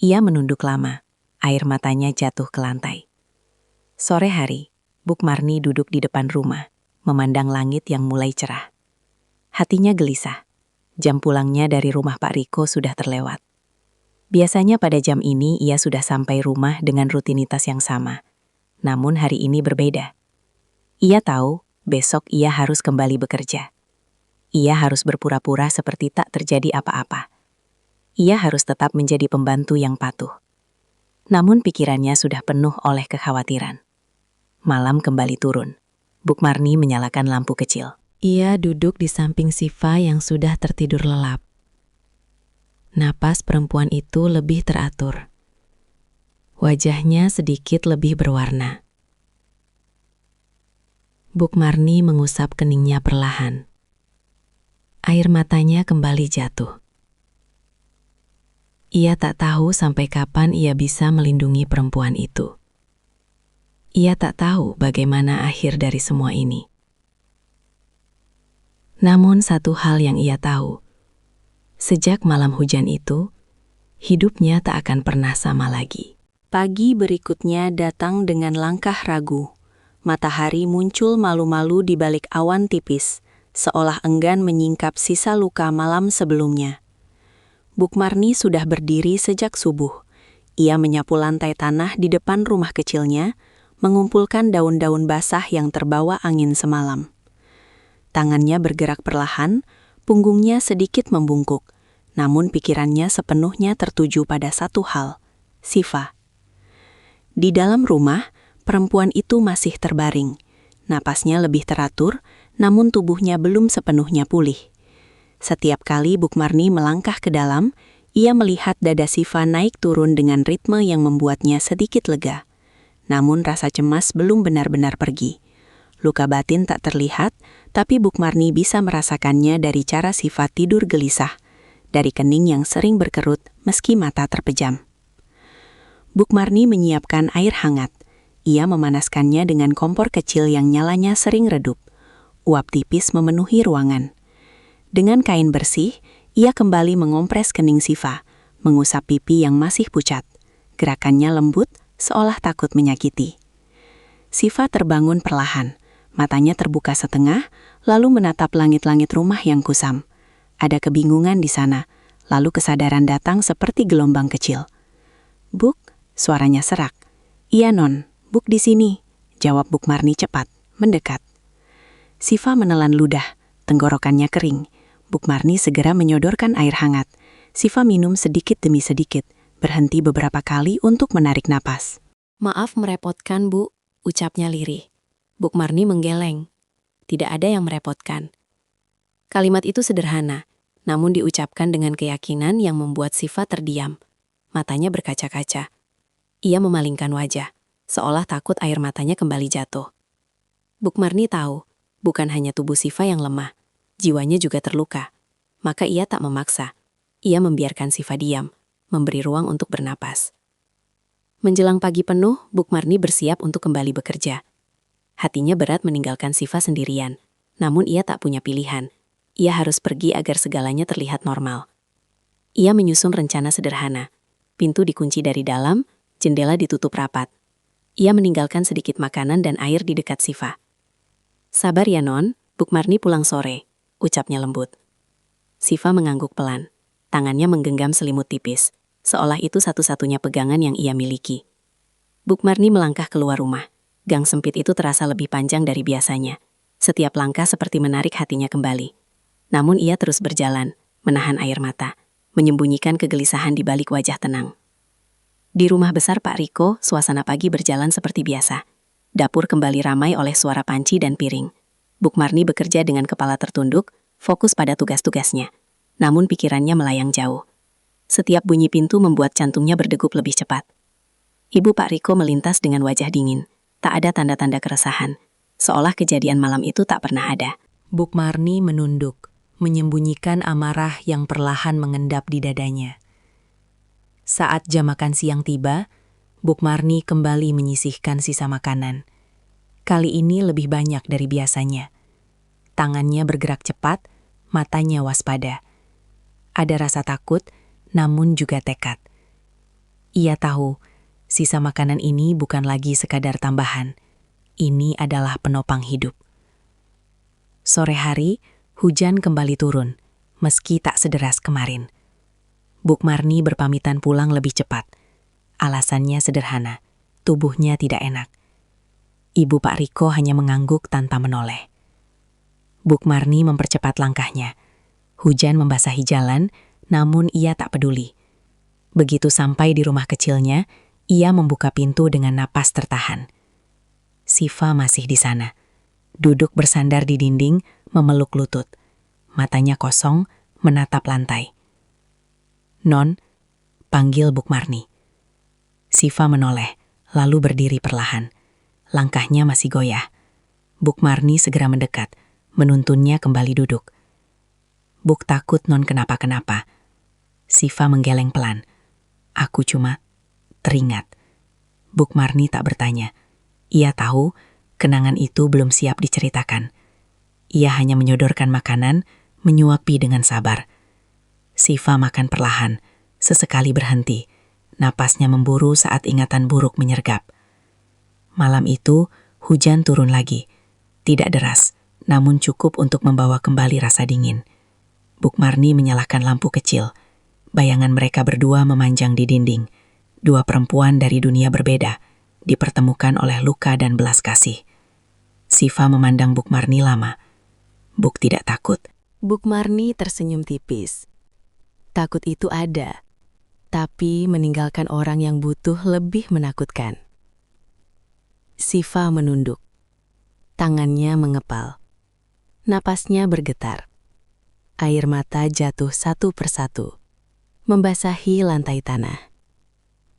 Ia menunduk lama, air matanya jatuh ke lantai. Sore hari, Bukmarni duduk di depan rumah, memandang langit yang mulai cerah. Hatinya gelisah. Jam pulangnya dari rumah Pak Riko sudah terlewat. Biasanya pada jam ini ia sudah sampai rumah dengan rutinitas yang sama. Namun hari ini berbeda. Ia tahu besok ia harus kembali bekerja. Ia harus berpura-pura seperti tak terjadi apa-apa. Ia harus tetap menjadi pembantu yang patuh. Namun pikirannya sudah penuh oleh kekhawatiran. Malam kembali turun. Buk Marni menyalakan lampu kecil. Ia duduk di samping Siva yang sudah tertidur lelap. Napas perempuan itu lebih teratur. Wajahnya sedikit lebih berwarna. Buk Marni mengusap keningnya perlahan. Air matanya kembali jatuh. Ia tak tahu sampai kapan ia bisa melindungi perempuan itu. Ia tak tahu bagaimana akhir dari semua ini. Namun satu hal yang ia tahu, sejak malam hujan itu, hidupnya tak akan pernah sama lagi. Pagi berikutnya datang dengan langkah ragu. Matahari muncul malu-malu di balik awan tipis, seolah enggan menyingkap sisa luka malam sebelumnya. Buk Marni sudah berdiri sejak subuh. Ia menyapu lantai tanah di depan rumah kecilnya, mengumpulkan daun-daun basah yang terbawa angin semalam. Tangannya bergerak perlahan, punggungnya sedikit membungkuk, namun pikirannya sepenuhnya tertuju pada satu hal, Siva. Di dalam rumah, perempuan itu masih terbaring. Napasnya lebih teratur, namun tubuhnya belum sepenuhnya pulih. Setiap kali Buk Marni melangkah ke dalam, ia melihat dada Siva naik turun dengan ritme yang membuatnya sedikit lega. Namun rasa cemas belum benar-benar pergi. Luka batin tak terlihat, tapi Buk Marni bisa merasakannya dari cara Siva tidur gelisah, dari kening yang sering berkerut meski mata terpejam. Buk Marni menyiapkan air hangat. Ia memanaskannya dengan kompor kecil yang nyalanya sering redup. Uap tipis memenuhi ruangan. Dengan kain bersih, ia kembali mengompres kening Siva, mengusap pipi yang masih pucat. Gerakannya lembut, seolah takut menyakiti. Siva terbangun perlahan. Matanya terbuka setengah, lalu menatap langit-langit rumah yang kusam. Ada kebingungan di sana, lalu kesadaran datang seperti gelombang kecil. "Buk," suaranya serak. "Iya non, Buk di sini," jawab Buk Marni cepat, mendekat. Siva menelan ludah, tenggorokannya kering. Buk Marni segera menyodorkan air hangat. Siva minum sedikit demi sedikit, berhenti beberapa kali untuk menarik napas. "Maaf merepotkan, Bu," ucapnya lirih. Buk Marni menggeleng. Tidak ada yang merepotkan. Kalimat itu sederhana, namun diucapkan dengan keyakinan yang membuat Siva terdiam. Matanya berkaca-kaca. Ia memalingkan wajah, seolah takut air matanya kembali jatuh. Buk Marni tahu, bukan hanya tubuh Siva yang lemah, jiwanya juga terluka. Maka ia tak memaksa. Ia membiarkan Siva diam, memberi ruang untuk bernapas. Menjelang pagi penuh, Buk Marni bersiap untuk kembali bekerja. Hatinya berat meninggalkan Siva sendirian, namun ia tak punya pilihan. Ia harus pergi agar segalanya terlihat normal. Ia menyusun rencana sederhana. Pintu dikunci dari dalam, jendela ditutup rapat. Ia meninggalkan sedikit makanan dan air di dekat Siva. "Sabar ya non, Buk Marni pulang sore," ucapnya lembut. Siva mengangguk pelan. Tangannya menggenggam selimut tipis, seolah itu satu-satunya pegangan yang ia miliki. Buk Marni melangkah keluar rumah. Gang sempit itu terasa lebih panjang dari biasanya. Setiap langkah seperti menarik hatinya kembali. Namun ia terus berjalan, menahan air mata, menyembunyikan kegelisahan di balik wajah tenang. Di rumah besar Pak Riko, suasana pagi berjalan seperti biasa. Dapur kembali ramai oleh suara panci dan piring. Buk Marni bekerja dengan kepala tertunduk, fokus pada tugas-tugasnya. Namun pikirannya melayang jauh. Setiap bunyi pintu membuat jantungnya berdegup lebih cepat. Ibu Pak Riko melintas dengan wajah dingin. Tak ada tanda-tanda keresahan, seolah kejadian malam itu tak pernah ada. Buk Marni menunduk, menyembunyikan amarah yang perlahan mengendap di dadanya. Saat jam makan siang tiba, Buk Marni kembali menyisihkan sisa makanan. Kali ini lebih banyak dari biasanya. Tangannya bergerak cepat, matanya waspada. Ada rasa takut, namun juga tekad. Ia tahu, sisa makanan ini bukan lagi sekadar tambahan. Ini adalah penopang hidup. Sore hari, hujan kembali turun, meski tak sederas kemarin. Buk Marni berpamitan pulang lebih cepat. Alasannya sederhana, tubuhnya tidak enak. Ibu Pak Riko hanya mengangguk tanpa menoleh. Buk Marni mempercepat langkahnya. Hujan membasahi jalan, namun ia tak peduli. Begitu sampai di rumah kecilnya, ia membuka pintu dengan napas tertahan. Siva masih di sana. Duduk bersandar di dinding, memeluk lutut. Matanya kosong, menatap lantai. "Non," panggil Buk Marni. Siva menoleh, lalu berdiri perlahan. Langkahnya masih goyah. Buk Marni segera mendekat, menuntunnya kembali duduk. "Buk takut non kenapa-kenapa." Siva menggeleng pelan. "Aku cuma teringat." Buk Marni tak bertanya. Ia tahu kenangan itu belum siap diceritakan. Ia hanya menyodorkan makanan, menyuapi dengan sabar. Siva makan perlahan, sesekali berhenti. Napasnya memburu saat ingatan buruk menyergap. Malam itu, hujan turun lagi. Tidak deras, namun cukup untuk membawa kembali rasa dingin. Buk Marni menyalakan lampu kecil. Bayangan mereka berdua memanjang di dinding. Dua perempuan dari dunia berbeda, dipertemukan oleh luka dan belas kasih. Siva memandang Buk Marni lama. Buk tidak takut. Buk Marni tersenyum tipis. Takut itu ada, tapi meninggalkan orang yang butuh lebih menakutkan. Siva menunduk. Tangannya mengepal. Napasnya bergetar. Air mata jatuh satu persatu, membasahi lantai tanah.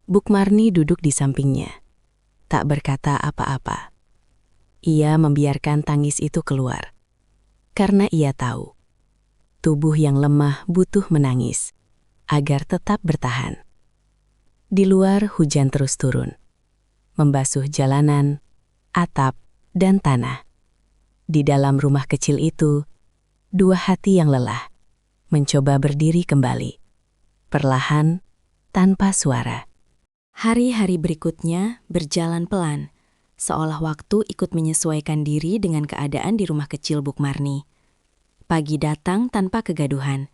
Buk Marni duduk di sampingnya, tak berkata apa-apa. Ia membiarkan tangis itu keluar, karena ia tahu tubuh yang lemah butuh menangis agar tetap bertahan. Di luar hujan terus turun, membasuh jalanan, atap, dan tanah. Di dalam rumah kecil itu, dua hati yang lelah mencoba berdiri kembali, perlahan, tanpa suara. Hari-hari berikutnya berjalan pelan, seolah waktu ikut menyesuaikan diri dengan keadaan di rumah kecil Buk Marni. Pagi datang tanpa kegaduhan.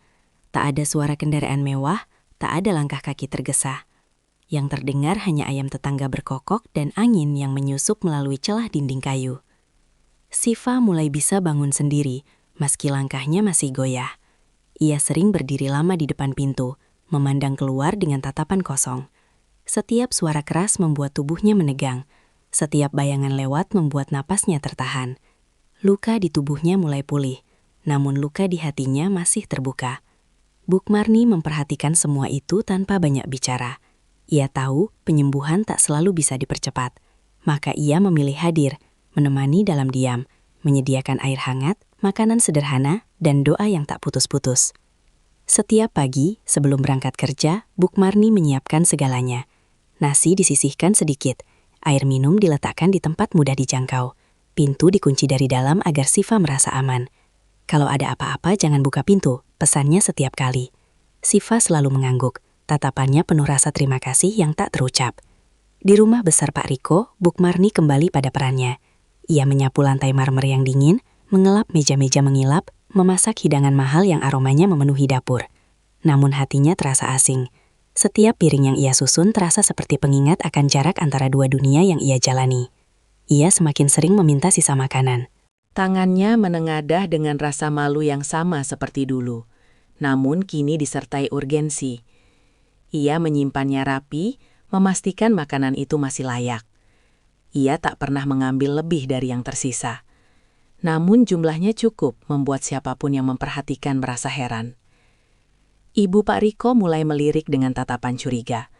Tak ada suara kendaraan mewah, tak ada langkah kaki tergesa. Yang terdengar hanya ayam tetangga berkokok dan angin yang menyusup melalui celah dinding kayu. Siva mulai bisa bangun sendiri, meski langkahnya masih goyah. Ia sering berdiri lama di depan pintu, memandang keluar dengan tatapan kosong. Setiap suara keras membuat tubuhnya menegang. Setiap bayangan lewat membuat napasnya tertahan. Luka di tubuhnya mulai pulih, namun luka di hatinya masih terbuka. Buk Marni memperhatikan semua itu tanpa banyak bicara. Ia tahu penyembuhan tak selalu bisa dipercepat, maka ia memilih hadir, menemani dalam diam, menyediakan air hangat, makanan sederhana, dan doa yang tak putus-putus. Setiap pagi, sebelum berangkat kerja, Buk Marni menyiapkan segalanya. Nasi disisihkan sedikit, air minum diletakkan di tempat mudah dijangkau. Pintu dikunci dari dalam agar Siva merasa aman. "Kalau ada apa-apa jangan buka pintu," pesannya setiap kali. Siva selalu mengangguk, tatapannya penuh rasa terima kasih yang tak terucap. Di rumah besar Pak Riko, Buk Marni kembali pada perannya. Ia menyapu lantai marmer yang dingin, mengelap meja-meja mengilap, memasak hidangan mahal yang aromanya memenuhi dapur. Namun hatinya terasa asing. Setiap piring yang ia susun terasa seperti pengingat akan jarak antara dua dunia yang ia jalani. Ia semakin sering meminta sisa makanan. Tangannya menengadah dengan rasa malu yang sama seperti dulu, namun kini disertai urgensi. Ia menyimpannya rapi, memastikan makanan itu masih layak. Ia tak pernah mengambil lebih dari yang tersisa. Namun jumlahnya cukup membuat siapapun yang memperhatikan merasa heran. Ibu Pak Riko mulai melirik dengan tatapan curiga.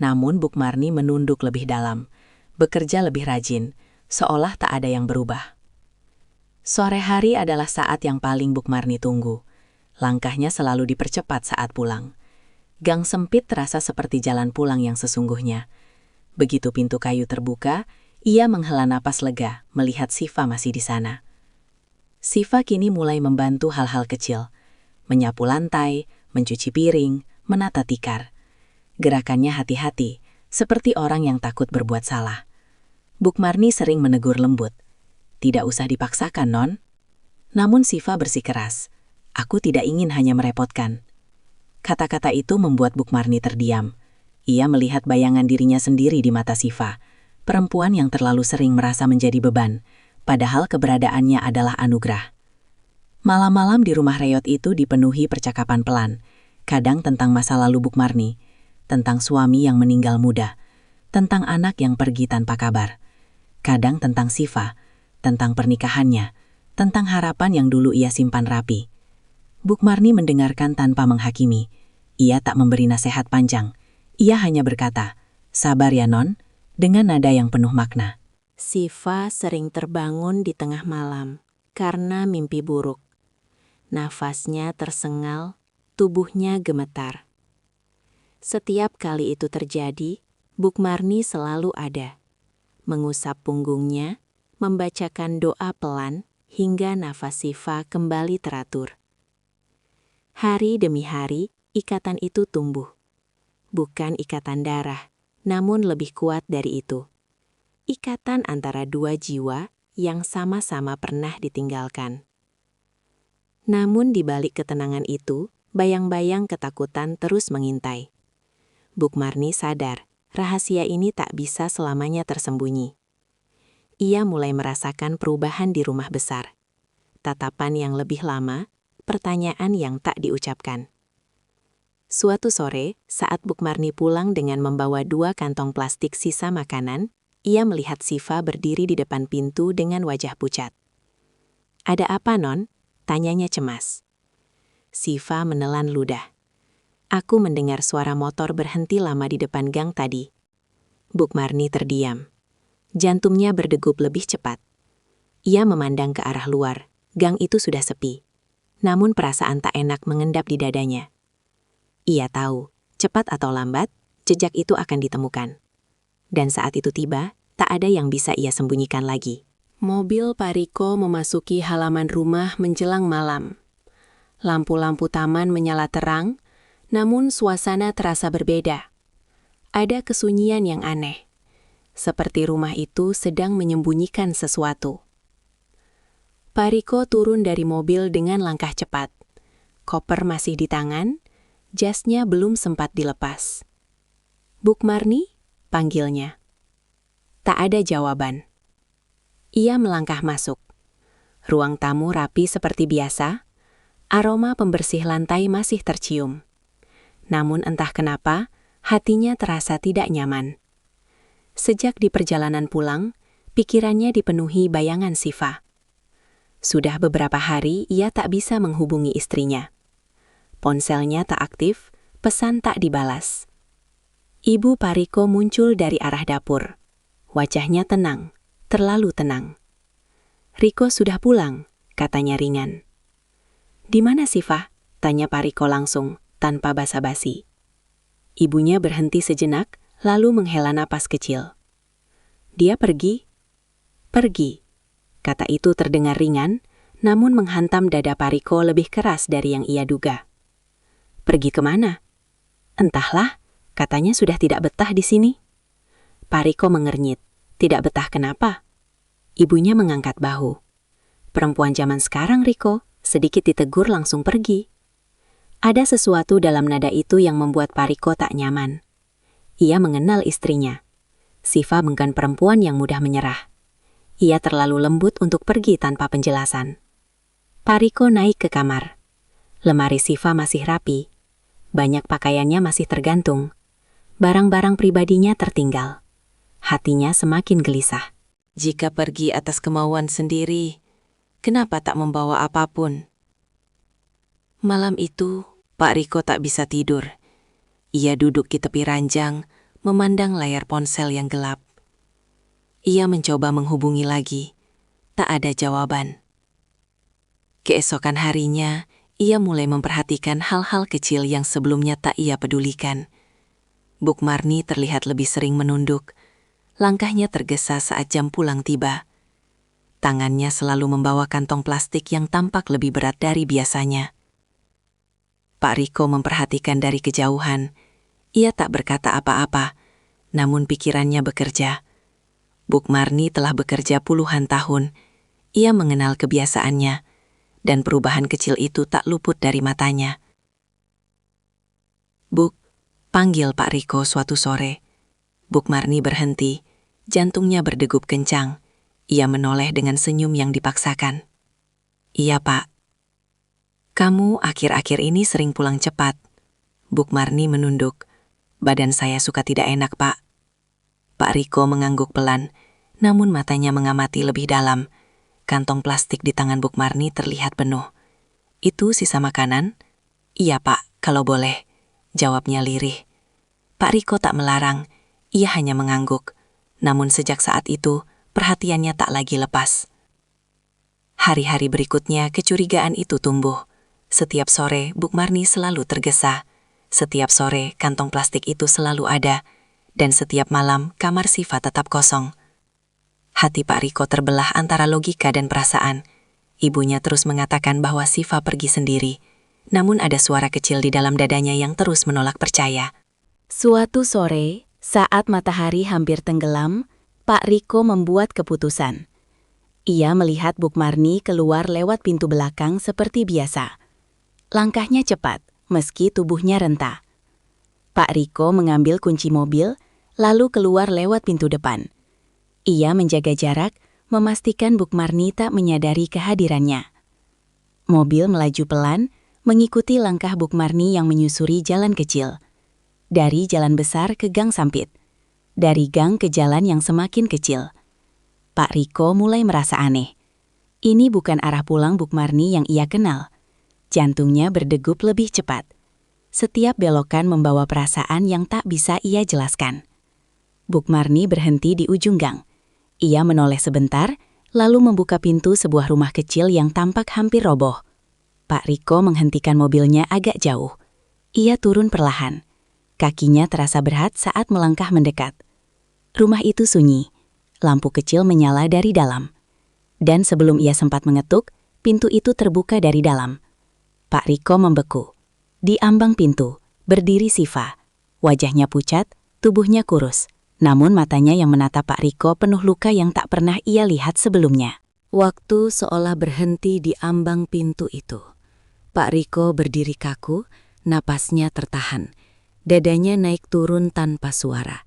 Namun Buk Marni menunduk lebih dalam, bekerja lebih rajin, seolah tak ada yang berubah. Sore hari adalah saat yang paling Buk Marni tunggu. Langkahnya selalu dipercepat saat pulang. Gang sempit terasa seperti jalan pulang yang sesungguhnya. Begitu pintu kayu terbuka, ia menghela napas lega melihat Siva masih di sana. Siva kini mulai membantu hal-hal kecil. Menyapu lantai, mencuci piring, menata tikar. Gerakannya hati-hati, seperti orang yang takut berbuat salah. Buk Marni sering menegur lembut. "Tidak usah dipaksakan, Non." Namun Siva bersikeras. Aku tidak ingin hanya merepotkan. Kata-kata itu membuat Bukmarni terdiam. Ia melihat bayangan dirinya sendiri di mata Siva, perempuan yang terlalu sering merasa menjadi beban, padahal keberadaannya adalah anugerah. Malam-malam di rumah reot itu dipenuhi percakapan pelan, kadang tentang masa lalu Bukmarni, tentang suami yang meninggal muda, tentang anak yang pergi tanpa kabar, kadang tentang Siva, tentang pernikahannya, tentang harapan yang dulu ia simpan rapi. Bukmarni mendengarkan tanpa menghakimi. Ia tak memberi nasihat panjang. Ia hanya berkata, "Sabar ya non," dengan nada yang penuh makna. Siva sering terbangun di tengah malam karena mimpi buruk. Nafasnya tersengal, tubuhnya gemetar. Setiap kali itu terjadi, Bukmarni selalu ada. Mengusap punggungnya, membacakan doa pelan, hingga nafas Siva kembali teratur. Hari demi hari, ikatan itu tumbuh. Bukan ikatan darah, namun lebih kuat dari itu. Ikatan antara dua jiwa yang sama-sama pernah ditinggalkan. Namun di balik ketenangan itu, bayang-bayang ketakutan terus mengintai. Bukmarni sadar, rahasia ini tak bisa selamanya tersembunyi. Ia mulai merasakan perubahan di rumah besar. Tatapan yang lebih lama, pertanyaan yang tak diucapkan. Suatu sore, saat Bukmarni pulang dengan membawa 2 kantong plastik sisa makanan, ia melihat Siva berdiri di depan pintu dengan wajah pucat. "Ada apa, Non?" tanyanya cemas. Siva menelan ludah. "Aku mendengar suara motor berhenti lama di depan gang tadi." Bukmarni terdiam. Jantungnya berdegup lebih cepat. Ia memandang ke arah luar. Gang itu sudah sepi. Namun perasaan tak enak mengendap di dadanya. Ia tahu, cepat atau lambat, jejak itu akan ditemukan. Dan saat itu tiba, tak ada yang bisa ia sembunyikan lagi. Mobil Pariko memasuki halaman rumah menjelang malam. Lampu-lampu taman menyala terang, namun suasana terasa berbeda. Ada kesunyian yang aneh, seperti rumah itu sedang menyembunyikan sesuatu. Pariko turun dari mobil dengan langkah cepat. Koper masih di tangan, jasnya belum sempat dilepas. "Bukmarni?" panggilnya. Tak ada jawaban. Ia melangkah masuk. Ruang tamu rapi seperti biasa, aroma pembersih lantai masih tercium. Namun entah kenapa, hatinya terasa tidak nyaman. Sejak di perjalanan pulang, pikirannya dipenuhi bayangan Siva. Sudah beberapa hari ia tak bisa menghubungi istrinya. Ponselnya tak aktif, pesan tak dibalas. Ibu Pariko muncul dari arah dapur. Wajahnya tenang, terlalu tenang. "Riko sudah pulang," katanya ringan. "Di mana Siva?" tanya Pariko langsung, tanpa basa-basi. Ibunya berhenti sejenak, lalu menghela napas kecil. "Dia pergi?" "Pergi," kata itu terdengar ringan, namun menghantam dada Pariko lebih keras dari yang ia duga. "Pergi kemana?" "Entahlah, katanya sudah tidak betah di sini." Pariko mengernyit. "Tidak betah kenapa?" Ibunya mengangkat bahu. "Perempuan zaman sekarang, Riko," sedikit ditegur langsung pergi. Ada sesuatu dalam nada itu yang membuat Pariko tak nyaman. Ia mengenal istrinya. Siva bukan perempuan yang mudah menyerah. Ia terlalu lembut untuk pergi tanpa penjelasan. Pariko naik ke kamar. Lemari Siva masih rapi. Banyak pakaiannya masih tergantung. Barang-barang pribadinya tertinggal. Hatinya semakin gelisah. Jika pergi atas kemauan sendiri, kenapa tak membawa apapun? Malam itu, Pak Riko tak bisa tidur. Ia duduk di tepi ranjang, memandang layar ponsel yang gelap. Ia mencoba menghubungi lagi. Tak ada jawaban. Keesokan harinya, ia mulai memperhatikan hal-hal kecil yang sebelumnya tak ia pedulikan. Bukmarni terlihat lebih sering menunduk. Langkahnya tergesa saat jam pulang tiba. Tangannya selalu membawa kantong plastik yang tampak lebih berat dari biasanya. Pak Riko memperhatikan dari kejauhan. Ia tak berkata apa-apa, namun pikirannya bekerja. Bukmarni telah bekerja puluhan tahun. Ia mengenal kebiasaannya. dan perubahan kecil itu tak luput dari matanya. "Buk," panggil Pak Riko suatu sore. Buk Marni berhenti, jantungnya berdegup kencang. Ia menoleh dengan senyum yang dipaksakan. "Iya, Pak." "Kamu akhir-akhir ini sering pulang cepat." Buk Marni menunduk. "Badan saya suka tidak enak, Pak." Pak Riko mengangguk pelan, namun matanya mengamati lebih dalam. Kantong plastik di tangan Buk Marni terlihat penuh. "Itu sisa makanan?" "Iya, Pak, kalau boleh," jawabnya lirih. Pak Riko tak melarang, ia hanya mengangguk. Namun sejak saat itu, perhatiannya tak lagi lepas. Hari-hari berikutnya kecurigaan itu tumbuh. Setiap sore Buk Marni selalu tergesa. Setiap sore kantong plastik itu selalu ada. Dan setiap malam kamar Siva tetap kosong. Hati Pak Riko terbelah antara logika dan perasaan. Ibunya terus mengatakan bahwa Siva pergi sendiri. Namun ada suara kecil di dalam dadanya yang terus menolak percaya. Suatu sore, saat matahari hampir tenggelam, Pak Riko membuat keputusan. Ia melihat Buk Marni keluar lewat pintu belakang seperti biasa. Langkahnya cepat, meski tubuhnya renta. Pak Riko mengambil kunci mobil, lalu keluar lewat pintu depan. Ia menjaga jarak, memastikan Buk Marni tak menyadari kehadirannya. Mobil melaju pelan, mengikuti langkah Buk Marni yang menyusuri jalan kecil. Dari jalan besar ke gang sempit. Dari gang ke jalan yang semakin kecil. Pak Riko mulai merasa aneh. Ini bukan arah pulang Buk Marni yang ia kenal. Jantungnya berdegup lebih cepat. Setiap belokan membawa perasaan yang tak bisa ia jelaskan. Buk Marni berhenti di ujung gang. Ia menoleh sebentar, lalu membuka pintu sebuah rumah kecil yang tampak hampir roboh. Pak Riko menghentikan mobilnya agak jauh. Ia turun perlahan. Kakinya terasa berat saat melangkah mendekat. Rumah itu sunyi. Lampu kecil menyala dari dalam. Dan sebelum ia sempat mengetuk, pintu itu terbuka dari dalam. Pak Riko membeku. Di ambang pintu, berdiri Siva. Wajahnya pucat, tubuhnya kurus. Namun matanya yang menatap Pak Riko penuh luka yang tak pernah ia lihat sebelumnya. Waktu seolah berhenti di ambang pintu itu. Pak Riko berdiri kaku, napasnya tertahan. Dadanya naik turun tanpa suara.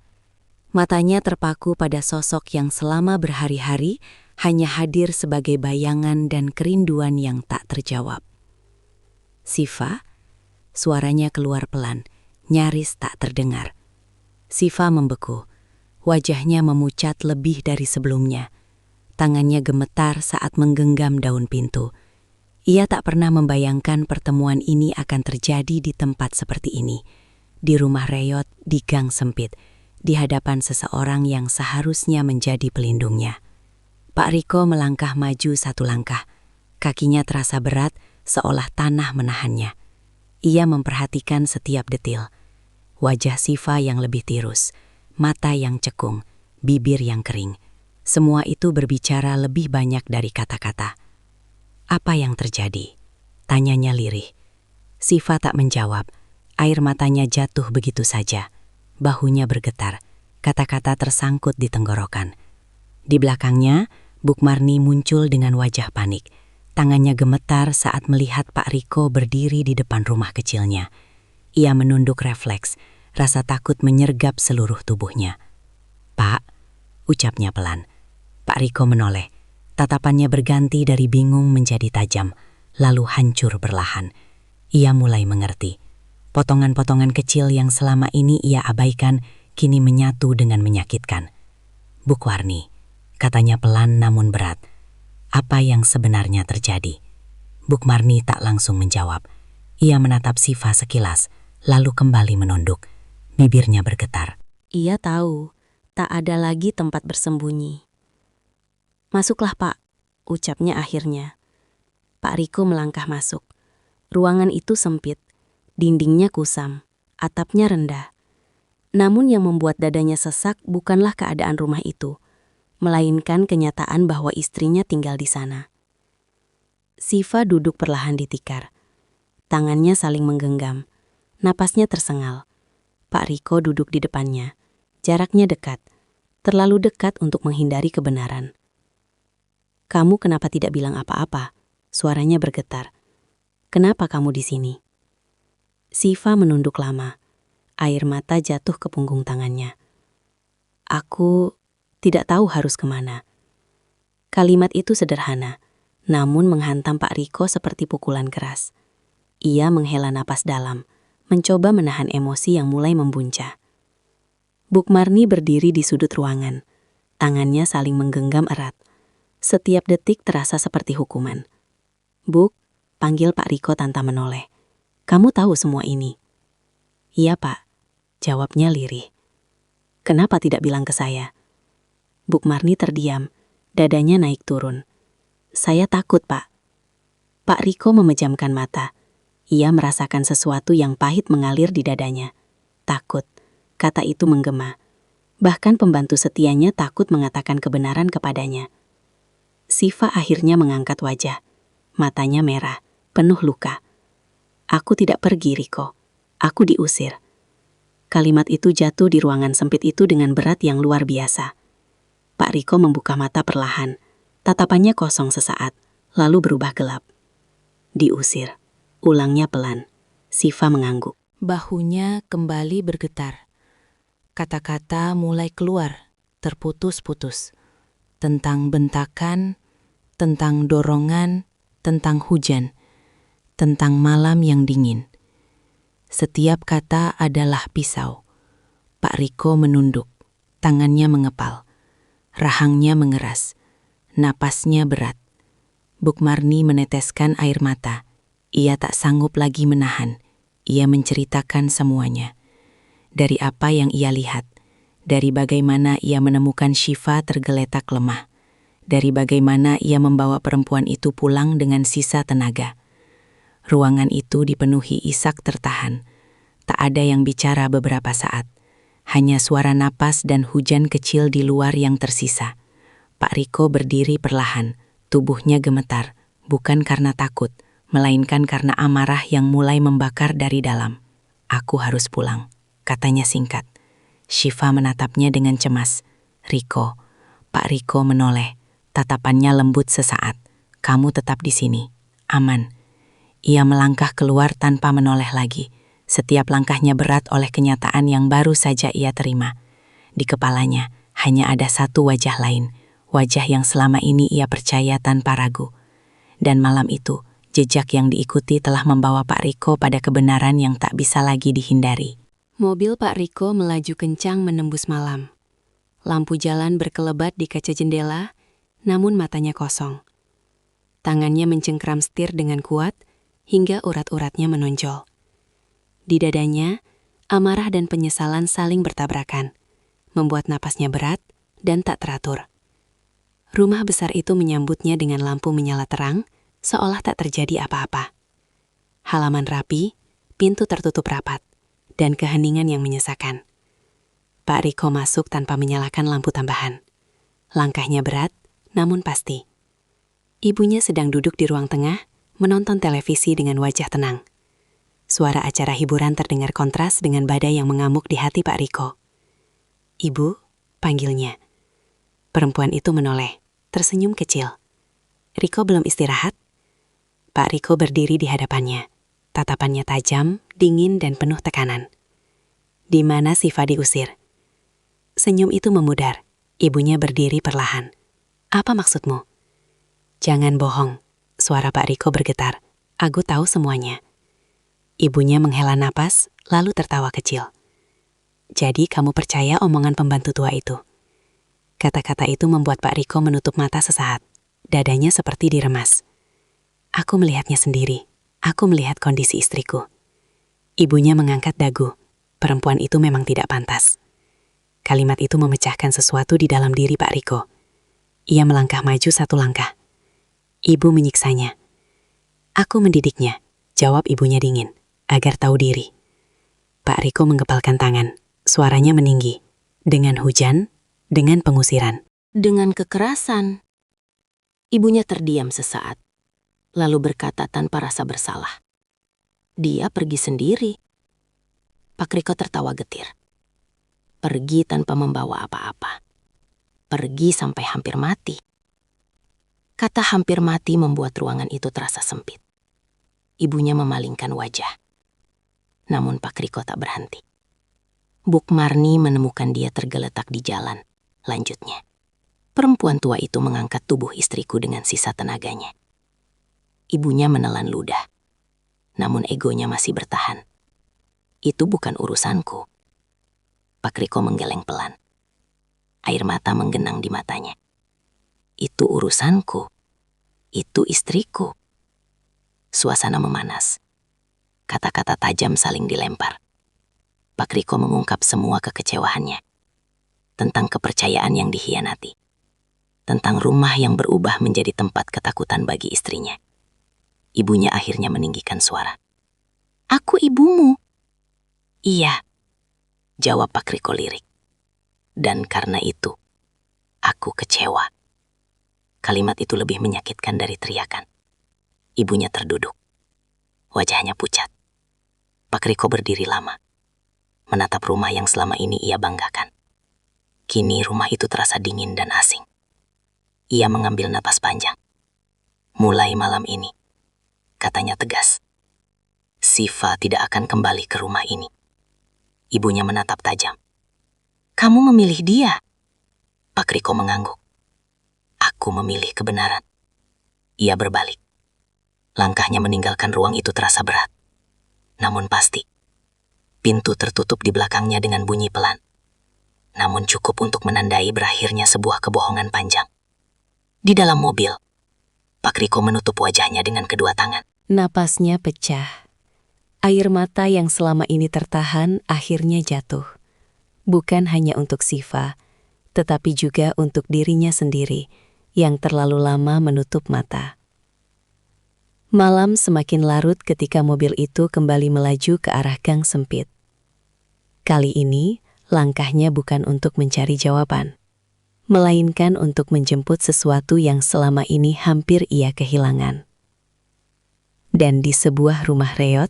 Matanya terpaku pada sosok yang selama berhari-hari hanya hadir sebagai bayangan dan kerinduan yang tak terjawab. "Siva?" Suaranya keluar pelan, nyaris tak terdengar. Siva membeku. Wajahnya memucat lebih dari sebelumnya. Tangannya gemetar saat menggenggam daun pintu. Ia tak pernah membayangkan pertemuan ini akan terjadi di tempat seperti ini. Di rumah reyot, di gang sempit, di hadapan seseorang yang seharusnya menjadi pelindungnya. Pak Riko melangkah maju satu langkah. Kakinya terasa berat, seolah tanah menahannya. Ia memperhatikan setiap detil. Wajah Siva yang lebih tirus, mata yang cekung, bibir yang kering. Semua itu berbicara lebih banyak dari kata-kata. "Apa yang terjadi?" tanyanya lirih. Siva tak menjawab. Air matanya jatuh begitu saja. Bahunya bergetar. Kata-kata tersangkut di tenggorokan. Di belakangnya, Buk Marni muncul dengan wajah panik. Tangannya gemetar saat melihat Pak Riko berdiri di depan rumah kecilnya. Ia menunduk refleks, rasa takut menyergap seluruh tubuhnya. "Pak," ucapnya pelan. Pak Riko menoleh. Tatapannya berganti dari bingung menjadi tajam, lalu hancur perlahan. Ia mulai mengerti. Potongan-potongan kecil yang selama ini ia abaikan, kini menyatu dengan menyakitkan. "Buk Warni," katanya pelan namun berat. "Apa yang sebenarnya terjadi?" Buk Marni tak langsung menjawab. Ia menatap Siva sekilas, lalu kembali menunduk. Bibirnya bergetar. Ia tahu, tak ada lagi tempat bersembunyi. "Masuklah, Pak," ucapnya akhirnya. Pak Riko melangkah masuk. Ruangan itu sempit, dindingnya kusam, atapnya rendah. Namun yang membuat dadanya sesak bukanlah keadaan rumah itu, melainkan kenyataan bahwa istrinya tinggal di sana. Siva duduk perlahan di tikar. Tangannya saling menggenggam. Napasnya tersengal. Pak Riko duduk di depannya. Jaraknya dekat. Terlalu dekat untuk menghindari kebenaran. "Kamu kenapa tidak bilang apa-apa?" Suaranya bergetar. "Kenapa kamu di sini?" Siva menunduk lama. Air mata jatuh ke punggung tangannya. "Aku tidak tahu harus kemana." Kalimat itu sederhana, namun menghantam Pak Riko seperti pukulan keras. Ia menghela napas dalam, mencoba menahan emosi yang mulai membuncah. Bukmarni berdiri di sudut ruangan. Tangannya saling menggenggam erat. Setiap detik terasa seperti hukuman. "Buk," panggil Pak Riko tanpa menoleh. "Kamu tahu semua ini?" "Iya, Pak," jawabnya lirih. "Kenapa tidak bilang ke saya?" Bukmarni terdiam, dadanya naik turun. "Saya takut, Pak." Pak Riko memejamkan mata. Ia merasakan sesuatu yang pahit mengalir di dadanya. Takut, kata itu menggema. Bahkan pembantu setianya takut mengatakan kebenaran kepadanya. Siva akhirnya mengangkat wajah. Matanya merah, penuh luka. "Aku tidak pergi, Riko. Aku diusir." Kalimat itu jatuh di ruangan sempit itu dengan berat yang luar biasa. Pak Riko membuka mata perlahan. Tatapannya kosong sesaat, lalu berubah gelap. "Diusir," ulangnya pelan. Siva mengangguk. Bahunya kembali bergetar. Kata-kata mulai keluar, terputus-putus. Tentang bentakan, tentang dorongan, tentang hujan, tentang malam yang dingin. Setiap kata adalah pisau. Pak Riko menunduk, tangannya mengepal. Rahangnya mengeras, napasnya berat. Bukmarni meneteskan air mata. Ia tak sanggup lagi menahan. Ia menceritakan semuanya. Dari apa yang ia lihat, dari bagaimana ia menemukan Syifa tergeletak lemah, dari bagaimana ia membawa perempuan itu pulang dengan sisa tenaga. Ruangan itu dipenuhi isak tertahan. Tak ada yang bicara beberapa saat. Hanya suara napas dan hujan kecil di luar yang tersisa. Pak Riko berdiri perlahan, tubuhnya gemetar, bukan karena takut, melainkan karena amarah yang mulai membakar dari dalam. "Aku harus pulang," katanya singkat. Syifa menatapnya dengan cemas. "Riko." Pak Riko menoleh, tatapannya lembut sesaat. "Kamu tetap di sini, aman." Ia melangkah keluar tanpa menoleh lagi. Setiap langkahnya berat oleh kenyataan yang baru saja ia terima. Di kepalanya hanya ada satu wajah lain, wajah yang selama ini ia percaya tanpa ragu. Dan malam itu, jejak yang diikuti telah membawa Pak Riko pada kebenaran yang tak bisa lagi dihindari. Mobil Pak Riko melaju kencang menembus malam. Lampu jalan berkelebat di kaca jendela, namun matanya kosong. Tangannya mencengkram setir dengan kuat, hingga urat-uratnya menonjol. Di dadanya, amarah dan penyesalan saling bertabrakan, membuat napasnya berat dan tak teratur. Rumah besar itu menyambutnya dengan lampu menyala terang, seolah tak terjadi apa-apa. Halaman rapi, pintu tertutup rapat, dan keheningan yang menyesakan. Pak Riko masuk tanpa menyalakan lampu tambahan. Langkahnya berat, namun pasti. Ibunya sedang duduk di ruang tengah, menonton televisi dengan wajah tenang. Suara acara hiburan terdengar kontras dengan badai yang mengamuk di hati Pak Riko. "Ibu," panggilnya. Perempuan itu menoleh, tersenyum kecil. "Riko belum istirahat?" Pak Riko berdiri di hadapannya. Tatapannya tajam, dingin, dan penuh tekanan. "Di mana Siva diusir?" Senyum itu memudar. Ibunya berdiri perlahan. "Apa maksudmu?" "Jangan bohong." Suara Pak Riko bergetar. "Aku tahu semuanya." Ibunya menghela napas, lalu tertawa kecil. "Jadi kamu percaya omongan pembantu tua itu?" Kata-kata itu membuat Pak Riko menutup mata sesaat. Dadanya seperti diremas. "Aku melihatnya sendiri. Aku melihat kondisi istriku." Ibunya mengangkat dagu. Perempuan itu memang tidak pantas. Kalimat itu memecahkan sesuatu di dalam diri Pak Riko. Ia melangkah maju satu langkah. Ibu menyiksanya. "Aku mendidiknya," jawab ibunya dingin, "agar tahu diri." Pak Riko menggepalkan tangan. Suaranya meninggi. Dengan hujan, dengan pengusiran. Dengan kekerasan. Ibunya terdiam sesaat, lalu berkata tanpa rasa bersalah. "Dia pergi sendiri." Pak Riko tertawa getir. "Pergi tanpa membawa apa-apa. Pergi sampai hampir mati." Kata hampir mati membuat ruangan itu terasa sempit. Ibunya memalingkan wajah. Namun Pak Riko tak berhenti. Buk Marni menemukan dia tergeletak di jalan. Lanjutnya, perempuan tua itu mengangkat tubuh istriku dengan sisa tenaganya. Ibunya menelan ludah. Namun egonya masih bertahan. Itu bukan urusanku. Pak Riko menggeleng pelan. Air mata menggenang di matanya. Itu urusanku. Itu istriku. Suasana memanas. Kata-kata tajam saling dilempar. Pak Riko mengungkap semua kekecewaannya. Tentang kepercayaan yang dikhianati. Tentang rumah yang berubah menjadi tempat ketakutan bagi istrinya. Ibunya akhirnya meninggikan suara. Aku ibumu. Iya, jawab Pak Riko lirik. Dan karena itu, aku kecewa. Kalimat itu lebih menyakitkan dari teriakan. Ibunya terduduk. Wajahnya pucat. Pak Riko berdiri lama. Menatap rumah yang selama ini ia banggakan. Kini rumah itu terasa dingin dan asing. Ia mengambil napas panjang. Mulai malam ini, katanya tegas, Siva tidak akan kembali ke rumah ini. Ibunya menatap tajam. Kamu memilih dia? Pak Riko mengangguk. Aku memilih kebenaran. Ia berbalik. Langkahnya meninggalkan ruang itu terasa berat. Namun pasti. Pintu tertutup di belakangnya dengan bunyi pelan. Namun cukup untuk menandai berakhirnya sebuah kebohongan panjang. Di dalam mobil, Pak Riko menutup wajahnya dengan kedua tangan. Napasnya pecah. Air mata yang selama ini tertahan akhirnya jatuh. Bukan hanya untuk Siva, tetapi juga untuk dirinya sendiri yang terlalu lama menutup mata. Malam semakin larut ketika mobil itu kembali melaju ke arah gang sempit. Kali ini, langkahnya bukan untuk mencari jawaban, melainkan untuk menjemput sesuatu yang selama ini hampir ia kehilangan. Dan di sebuah rumah reot,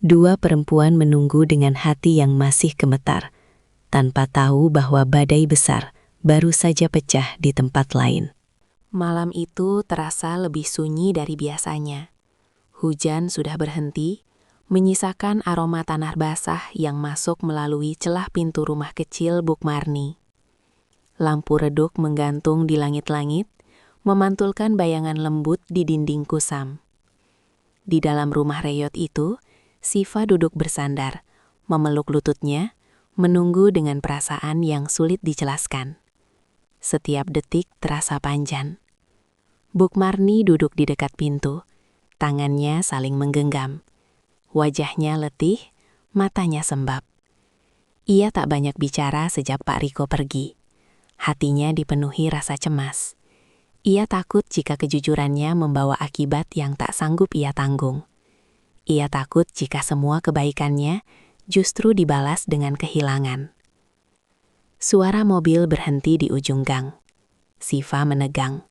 dua perempuan menunggu dengan hati yang masih gemetar, tanpa tahu bahwa badai besar baru saja pecah di tempat lain. Malam itu terasa lebih sunyi dari biasanya. Hujan sudah berhenti, menyisakan aroma tanah basah yang masuk melalui celah pintu rumah kecil Buk Marni. Lampu redup menggantung di langit-langit, memantulkan bayangan lembut di dinding kusam. Di dalam rumah reyot itu, Siva duduk bersandar, memeluk lututnya, menunggu dengan perasaan yang sulit dijelaskan. Setiap detik terasa panjang. Buk Marni duduk di dekat pintu, tangannya saling menggenggam. Wajahnya letih, matanya sembab. Ia tak banyak bicara sejak Pak Riko pergi. Hatinya dipenuhi rasa cemas. Ia takut jika kejujurannya membawa akibat yang tak sanggup ia tanggung. Ia takut jika semua kebaikannya justru dibalas dengan kehilangan. Suara mobil berhenti di ujung gang. Siva menegang.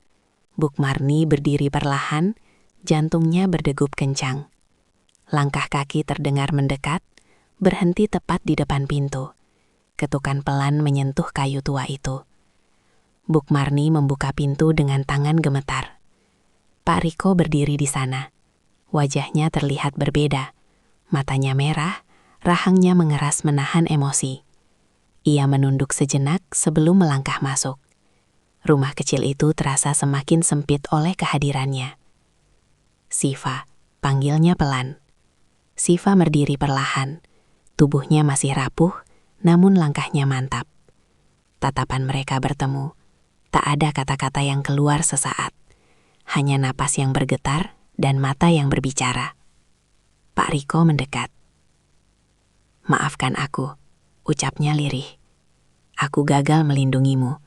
Buk Marni berdiri perlahan, jantungnya berdegup kencang. Langkah kaki terdengar mendekat, berhenti tepat di depan pintu. Ketukan pelan menyentuh kayu tua itu. Buk Marni membuka pintu dengan tangan gemetar. Pak Riko berdiri di sana. Wajahnya terlihat berbeda. Matanya merah, rahangnya mengeras menahan emosi. Ia menunduk sejenak sebelum melangkah masuk. Rumah kecil itu terasa semakin sempit oleh kehadirannya. Siva, panggilnya pelan. Siva berdiri perlahan. Tubuhnya masih rapuh, namun langkahnya mantap. Tatapan mereka bertemu. Tak ada kata-kata yang keluar sesaat. Hanya napas yang bergetar dan mata yang berbicara. Pak Riko mendekat. Maafkan aku, ucapnya lirih. Aku gagal melindungimu.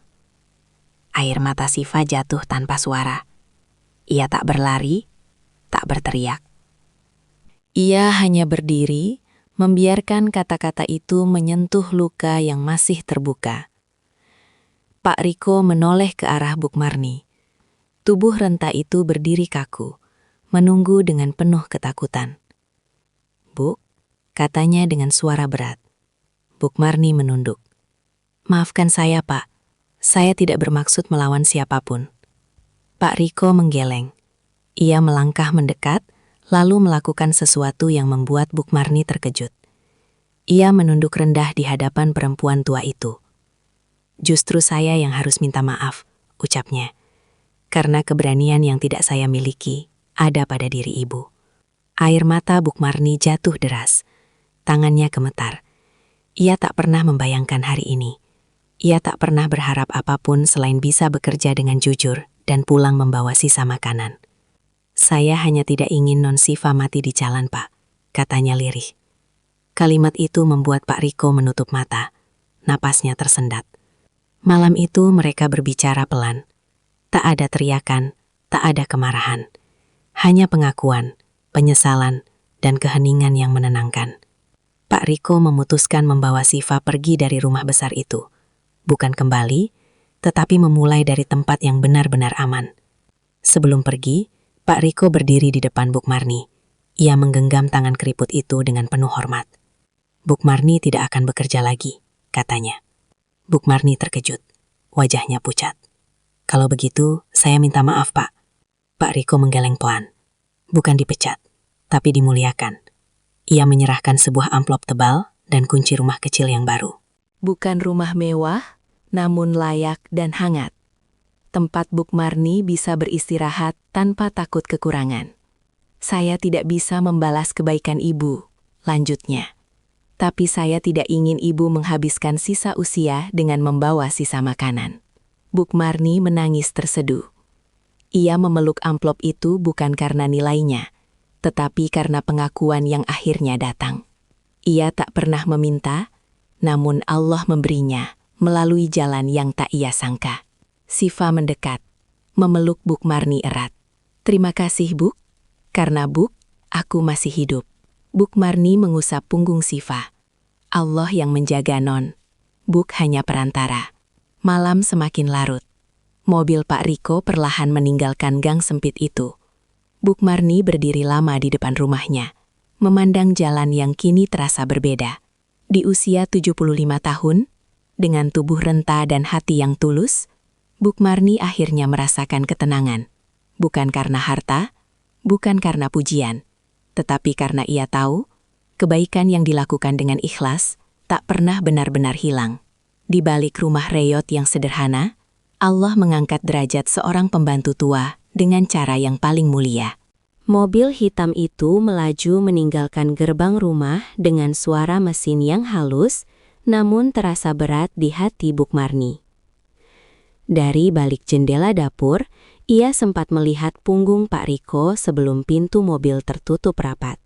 Air mata Siva jatuh tanpa suara. Ia tak berlari, tak berteriak. Ia hanya berdiri, membiarkan kata-kata itu menyentuh luka yang masih terbuka. Pak Riko menoleh ke arah Buk Marni. Tubuh renta itu berdiri kaku, menunggu dengan penuh ketakutan. Buk, katanya dengan suara berat. Buk Marni menunduk. Maafkan saya, Pak. Saya tidak bermaksud melawan siapapun. Pak Riko menggeleng. Ia melangkah mendekat, lalu melakukan sesuatu yang membuat Bukmarni terkejut. Ia menunduk rendah di hadapan perempuan tua itu. "Justru saya yang harus minta maaf," ucapnya. "Karena keberanian yang tidak saya miliki ada pada diri ibu." Air mata Bukmarni jatuh deras. Tangannya gemetar. Ia tak pernah membayangkan hari ini. Ia tak pernah berharap apapun selain bisa bekerja dengan jujur dan pulang membawa sisa makanan. "Saya hanya tidak ingin Non Siva mati di jalan, Pak," katanya lirih. Kalimat itu membuat Pak Riko menutup mata. Napasnya tersendat. Malam itu mereka berbicara pelan. Tak ada teriakan, tak ada kemarahan. Hanya pengakuan, penyesalan, dan keheningan yang menenangkan. Pak Riko memutuskan membawa Siva pergi dari rumah besar itu. Bukan kembali, tetapi memulai dari tempat yang benar-benar aman. Sebelum pergi, Pak Riko berdiri di depan Bukmarni. Ia menggenggam tangan keriput itu dengan penuh hormat. "Bukmarni tidak akan bekerja lagi," katanya. Bukmarni terkejut. Wajahnya pucat. "Kalau begitu, saya minta maaf, Pak." Pak Riko menggeleng pelan. Bukan dipecat, tapi dimuliakan. Ia menyerahkan sebuah amplop tebal dan kunci rumah kecil yang baru. Bukan rumah mewah, namun layak dan hangat. Tempat Bukmarni bisa beristirahat tanpa takut kekurangan. "Saya tidak bisa membalas kebaikan ibu," lanjutnya. "Tapi saya tidak ingin ibu menghabiskan sisa usia dengan membawa sisa makanan." Bukmarni menangis terseduh. Ia memeluk amplop itu bukan karena nilainya, tetapi karena pengakuan yang akhirnya datang. Ia tak pernah meminta, namun Allah memberinya melalui jalan yang tak ia sangka. Siva mendekat, memeluk Bukmarni erat. "Terima kasih, Buk. Karena Buk, aku masih hidup." Bukmarni mengusap punggung Siva. "Allah yang menjaga Non. Buk hanya perantara." Malam semakin larut. Mobil Pak Riko perlahan meninggalkan gang sempit itu. Bukmarni berdiri lama di depan rumahnya, memandang jalan yang kini terasa berbeda. Di usia 75 tahun, dengan tubuh renta dan hati yang tulus, Bukmarni akhirnya merasakan ketenangan. Bukan karena harta, bukan karena pujian, tetapi karena ia tahu, kebaikan yang dilakukan dengan ikhlas tak pernah benar-benar hilang. Di balik rumah reyot yang sederhana, Allah mengangkat derajat seorang pembantu tua dengan cara yang paling mulia. Mobil hitam itu melaju meninggalkan gerbang rumah dengan suara mesin yang halus, namun terasa berat di hati Bukmarni. Dari balik jendela dapur, ia sempat melihat punggung Pak Riko sebelum pintu mobil tertutup rapat.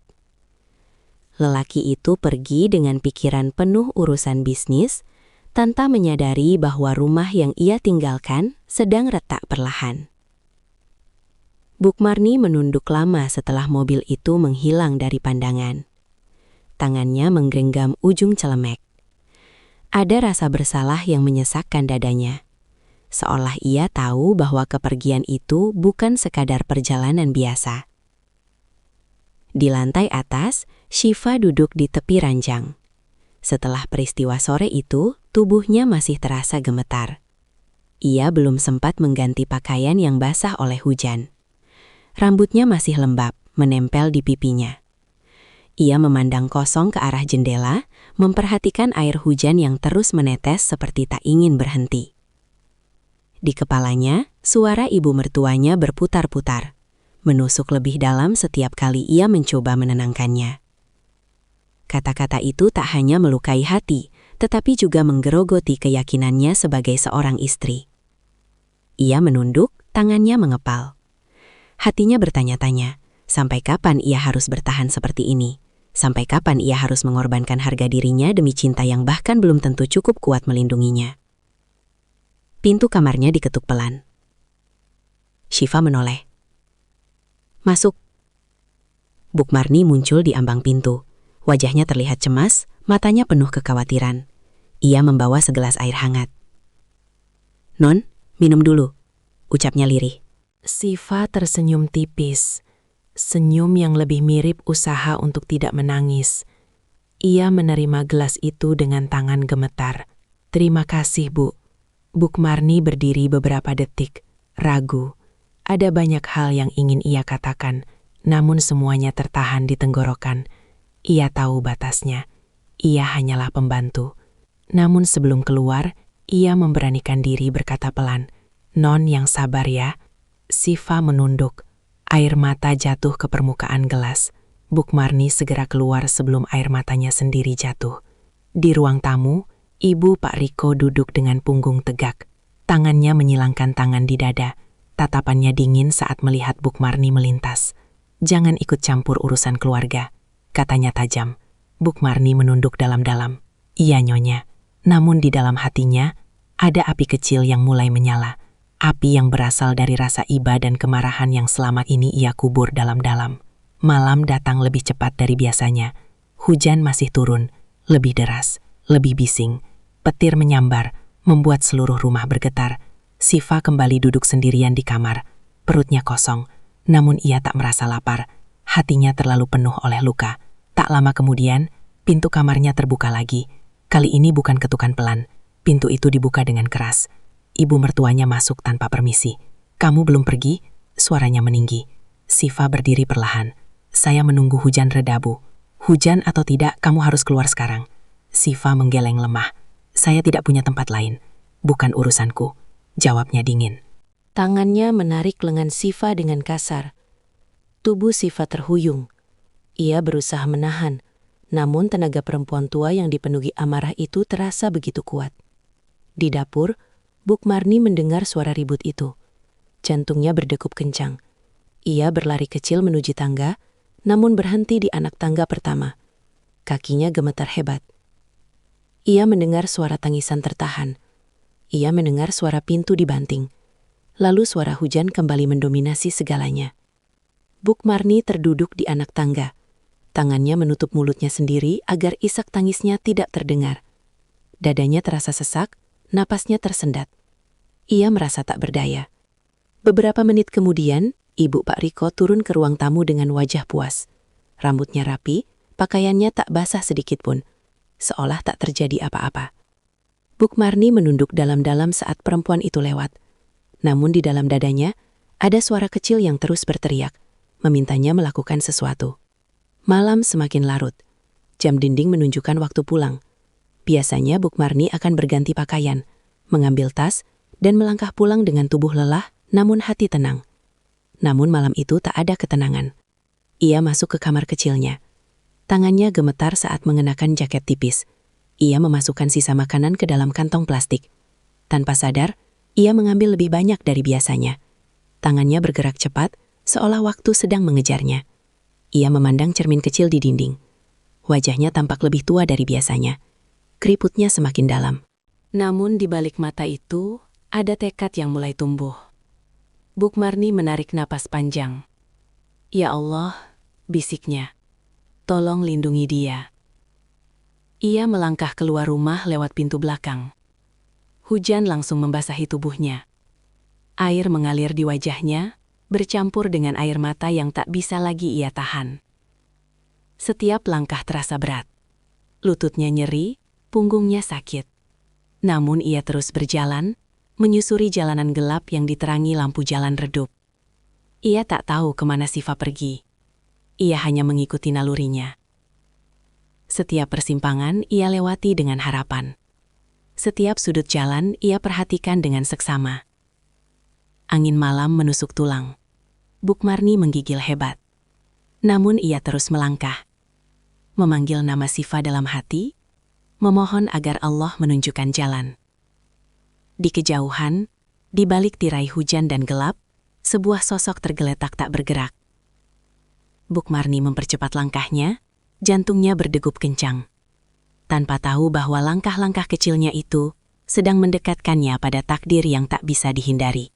Lelaki itu pergi dengan pikiran penuh urusan bisnis, tanpa menyadari bahwa rumah yang ia tinggalkan sedang retak perlahan. Bukmarni menunduk lama setelah mobil itu menghilang dari pandangan. Tangannya menggenggam ujung celemek. Ada rasa bersalah yang menyesakkan dadanya. Seolah ia tahu bahwa kepergian itu bukan sekadar perjalanan biasa. Di lantai atas, Siva duduk di tepi ranjang. Setelah peristiwa sore itu, tubuhnya masih terasa gemetar. Ia belum sempat mengganti pakaian yang basah oleh hujan. Rambutnya masih lembab, menempel di pipinya. Ia memandang kosong ke arah jendela, memperhatikan air hujan yang terus menetes seperti tak ingin berhenti. Di kepalanya, suara ibu mertuanya berputar-putar, menusuk lebih dalam setiap kali ia mencoba menenangkannya. Kata-kata itu tak hanya melukai hati, tetapi juga menggerogoti keyakinannya sebagai seorang istri. Ia menunduk, tangannya mengepal. Hatinya bertanya-tanya, sampai kapan ia harus bertahan seperti ini? Sampai kapan ia harus mengorbankan harga dirinya demi cinta yang bahkan belum tentu cukup kuat melindunginya? Pintu kamarnya diketuk pelan. Siva menoleh. "Masuk." Bukmarni muncul di ambang pintu. Wajahnya terlihat cemas, matanya penuh kekhawatiran. Ia membawa segelas air hangat. "Non, minum dulu," ucapnya lirih. Siva tersenyum tipis, senyum yang lebih mirip usaha untuk tidak menangis. Ia menerima gelas itu dengan tangan gemetar. "Terima kasih, Bu." Bukmarni berdiri beberapa detik, ragu. Ada banyak hal yang ingin ia katakan, namun semuanya tertahan di tenggorokan. Ia tahu batasnya. Ia hanyalah pembantu. Namun sebelum keluar, ia memberanikan diri berkata pelan, "Non yang sabar ya." Siva menunduk. Air mata jatuh ke permukaan gelas. Bukmarni segera keluar sebelum air matanya sendiri jatuh. Di ruang tamu, Ibu Pak Riko duduk dengan punggung tegak. Tangannya menyilangkan tangan di dada. Tatapannya dingin saat melihat Bukmarni melintas. "Jangan ikut campur urusan keluarga," katanya tajam. Bukmarni menunduk dalam-dalam. "Iya, Nyonya." Namun di dalam hatinya, ada api kecil yang mulai menyala. Api yang berasal dari rasa iba dan kemarahan yang selama ini ia kubur dalam-dalam. Malam datang lebih cepat dari biasanya. Hujan masih turun, lebih deras, lebih bising. Petir menyambar, membuat seluruh rumah bergetar. Siva kembali duduk sendirian di kamar. Perutnya kosong, namun ia tak merasa lapar. Hatinya terlalu penuh oleh luka. Tak lama kemudian, pintu kamarnya terbuka lagi. Kali ini bukan ketukan pelan. Pintu itu dibuka dengan keras. Ibu mertuanya masuk tanpa permisi. "Kamu belum pergi?" Suaranya meninggi. Siva berdiri perlahan. "Saya menunggu hujan reda, Bu." "Hujan atau tidak, kamu harus keluar sekarang." Siva menggeleng lemah. "Saya tidak punya tempat lain." "Bukan urusanku," jawabnya dingin. Tangannya menarik lengan Siva dengan kasar. Tubuh Siva terhuyung. Ia berusaha menahan, namun tenaga perempuan tua yang dipenuhi amarah itu terasa begitu kuat. Di dapur, Bukmarni mendengar suara ribut itu. Jantungnya berdegup kencang. Ia berlari kecil menuju tangga, namun berhenti di anak tangga pertama. Kakinya gemetar hebat. Ia mendengar suara tangisan tertahan. Ia mendengar suara pintu dibanting. Lalu suara hujan kembali mendominasi segalanya. Bukmarni terduduk di anak tangga. Tangannya menutup mulutnya sendiri agar isak tangisnya tidak terdengar. Dadanya terasa sesak, napasnya tersendat. Ia merasa tak berdaya. Beberapa menit kemudian, Ibu Pak Riko turun ke ruang tamu dengan wajah puas. Rambutnya rapi, pakaiannya tak basah sedikit pun, seolah tak terjadi apa-apa. Bukmarni menunduk dalam-dalam saat perempuan itu lewat. Namun di dalam dadanya, ada suara kecil yang terus berteriak, memintanya melakukan sesuatu. Malam semakin larut. Jam dinding menunjukkan waktu pulang. Biasanya Bukmarni akan berganti pakaian, mengambil tas, dan melangkah pulang dengan tubuh lelah, namun hati tenang. Namun malam itu tak ada ketenangan. Ia masuk ke kamar kecilnya. Tangannya gemetar saat mengenakan jaket tipis. Ia memasukkan sisa makanan ke dalam kantong plastik. Tanpa sadar, ia mengambil lebih banyak dari biasanya. Tangannya bergerak cepat, seolah waktu sedang mengejarnya. Ia memandang cermin kecil di dinding. Wajahnya tampak lebih tua dari biasanya. Keriputnya semakin dalam. Namun di balik mata itu, ada tekad yang mulai tumbuh. Bukmarni menarik napas panjang. "Ya Allah," bisiknya. "Tolong lindungi dia." Ia melangkah keluar rumah lewat pintu belakang. Hujan langsung membasahi tubuhnya. Air mengalir di wajahnya, bercampur dengan air mata yang tak bisa lagi ia tahan. Setiap langkah terasa berat. Lututnya nyeri, punggungnya sakit. Namun ia terus berjalan, menyusuri jalanan gelap yang diterangi lampu jalan redup. Ia tak tahu kemana Siva pergi. Ia hanya mengikuti nalurinya. Setiap persimpangan ia lewati dengan harapan. Setiap sudut jalan ia perhatikan dengan seksama. Angin malam menusuk tulang. Bukmarni menggigil hebat. Namun ia terus melangkah. Memanggil nama Siva dalam hati, memohon agar Allah menunjukkan jalan. Di kejauhan, di balik tirai hujan dan gelap, sebuah sosok tergeletak tak bergerak. Bukmarni mempercepat langkahnya, jantungnya berdegup kencang. Tanpa tahu bahwa langkah-langkah kecilnya itu sedang mendekatkannya pada takdir yang tak bisa dihindari.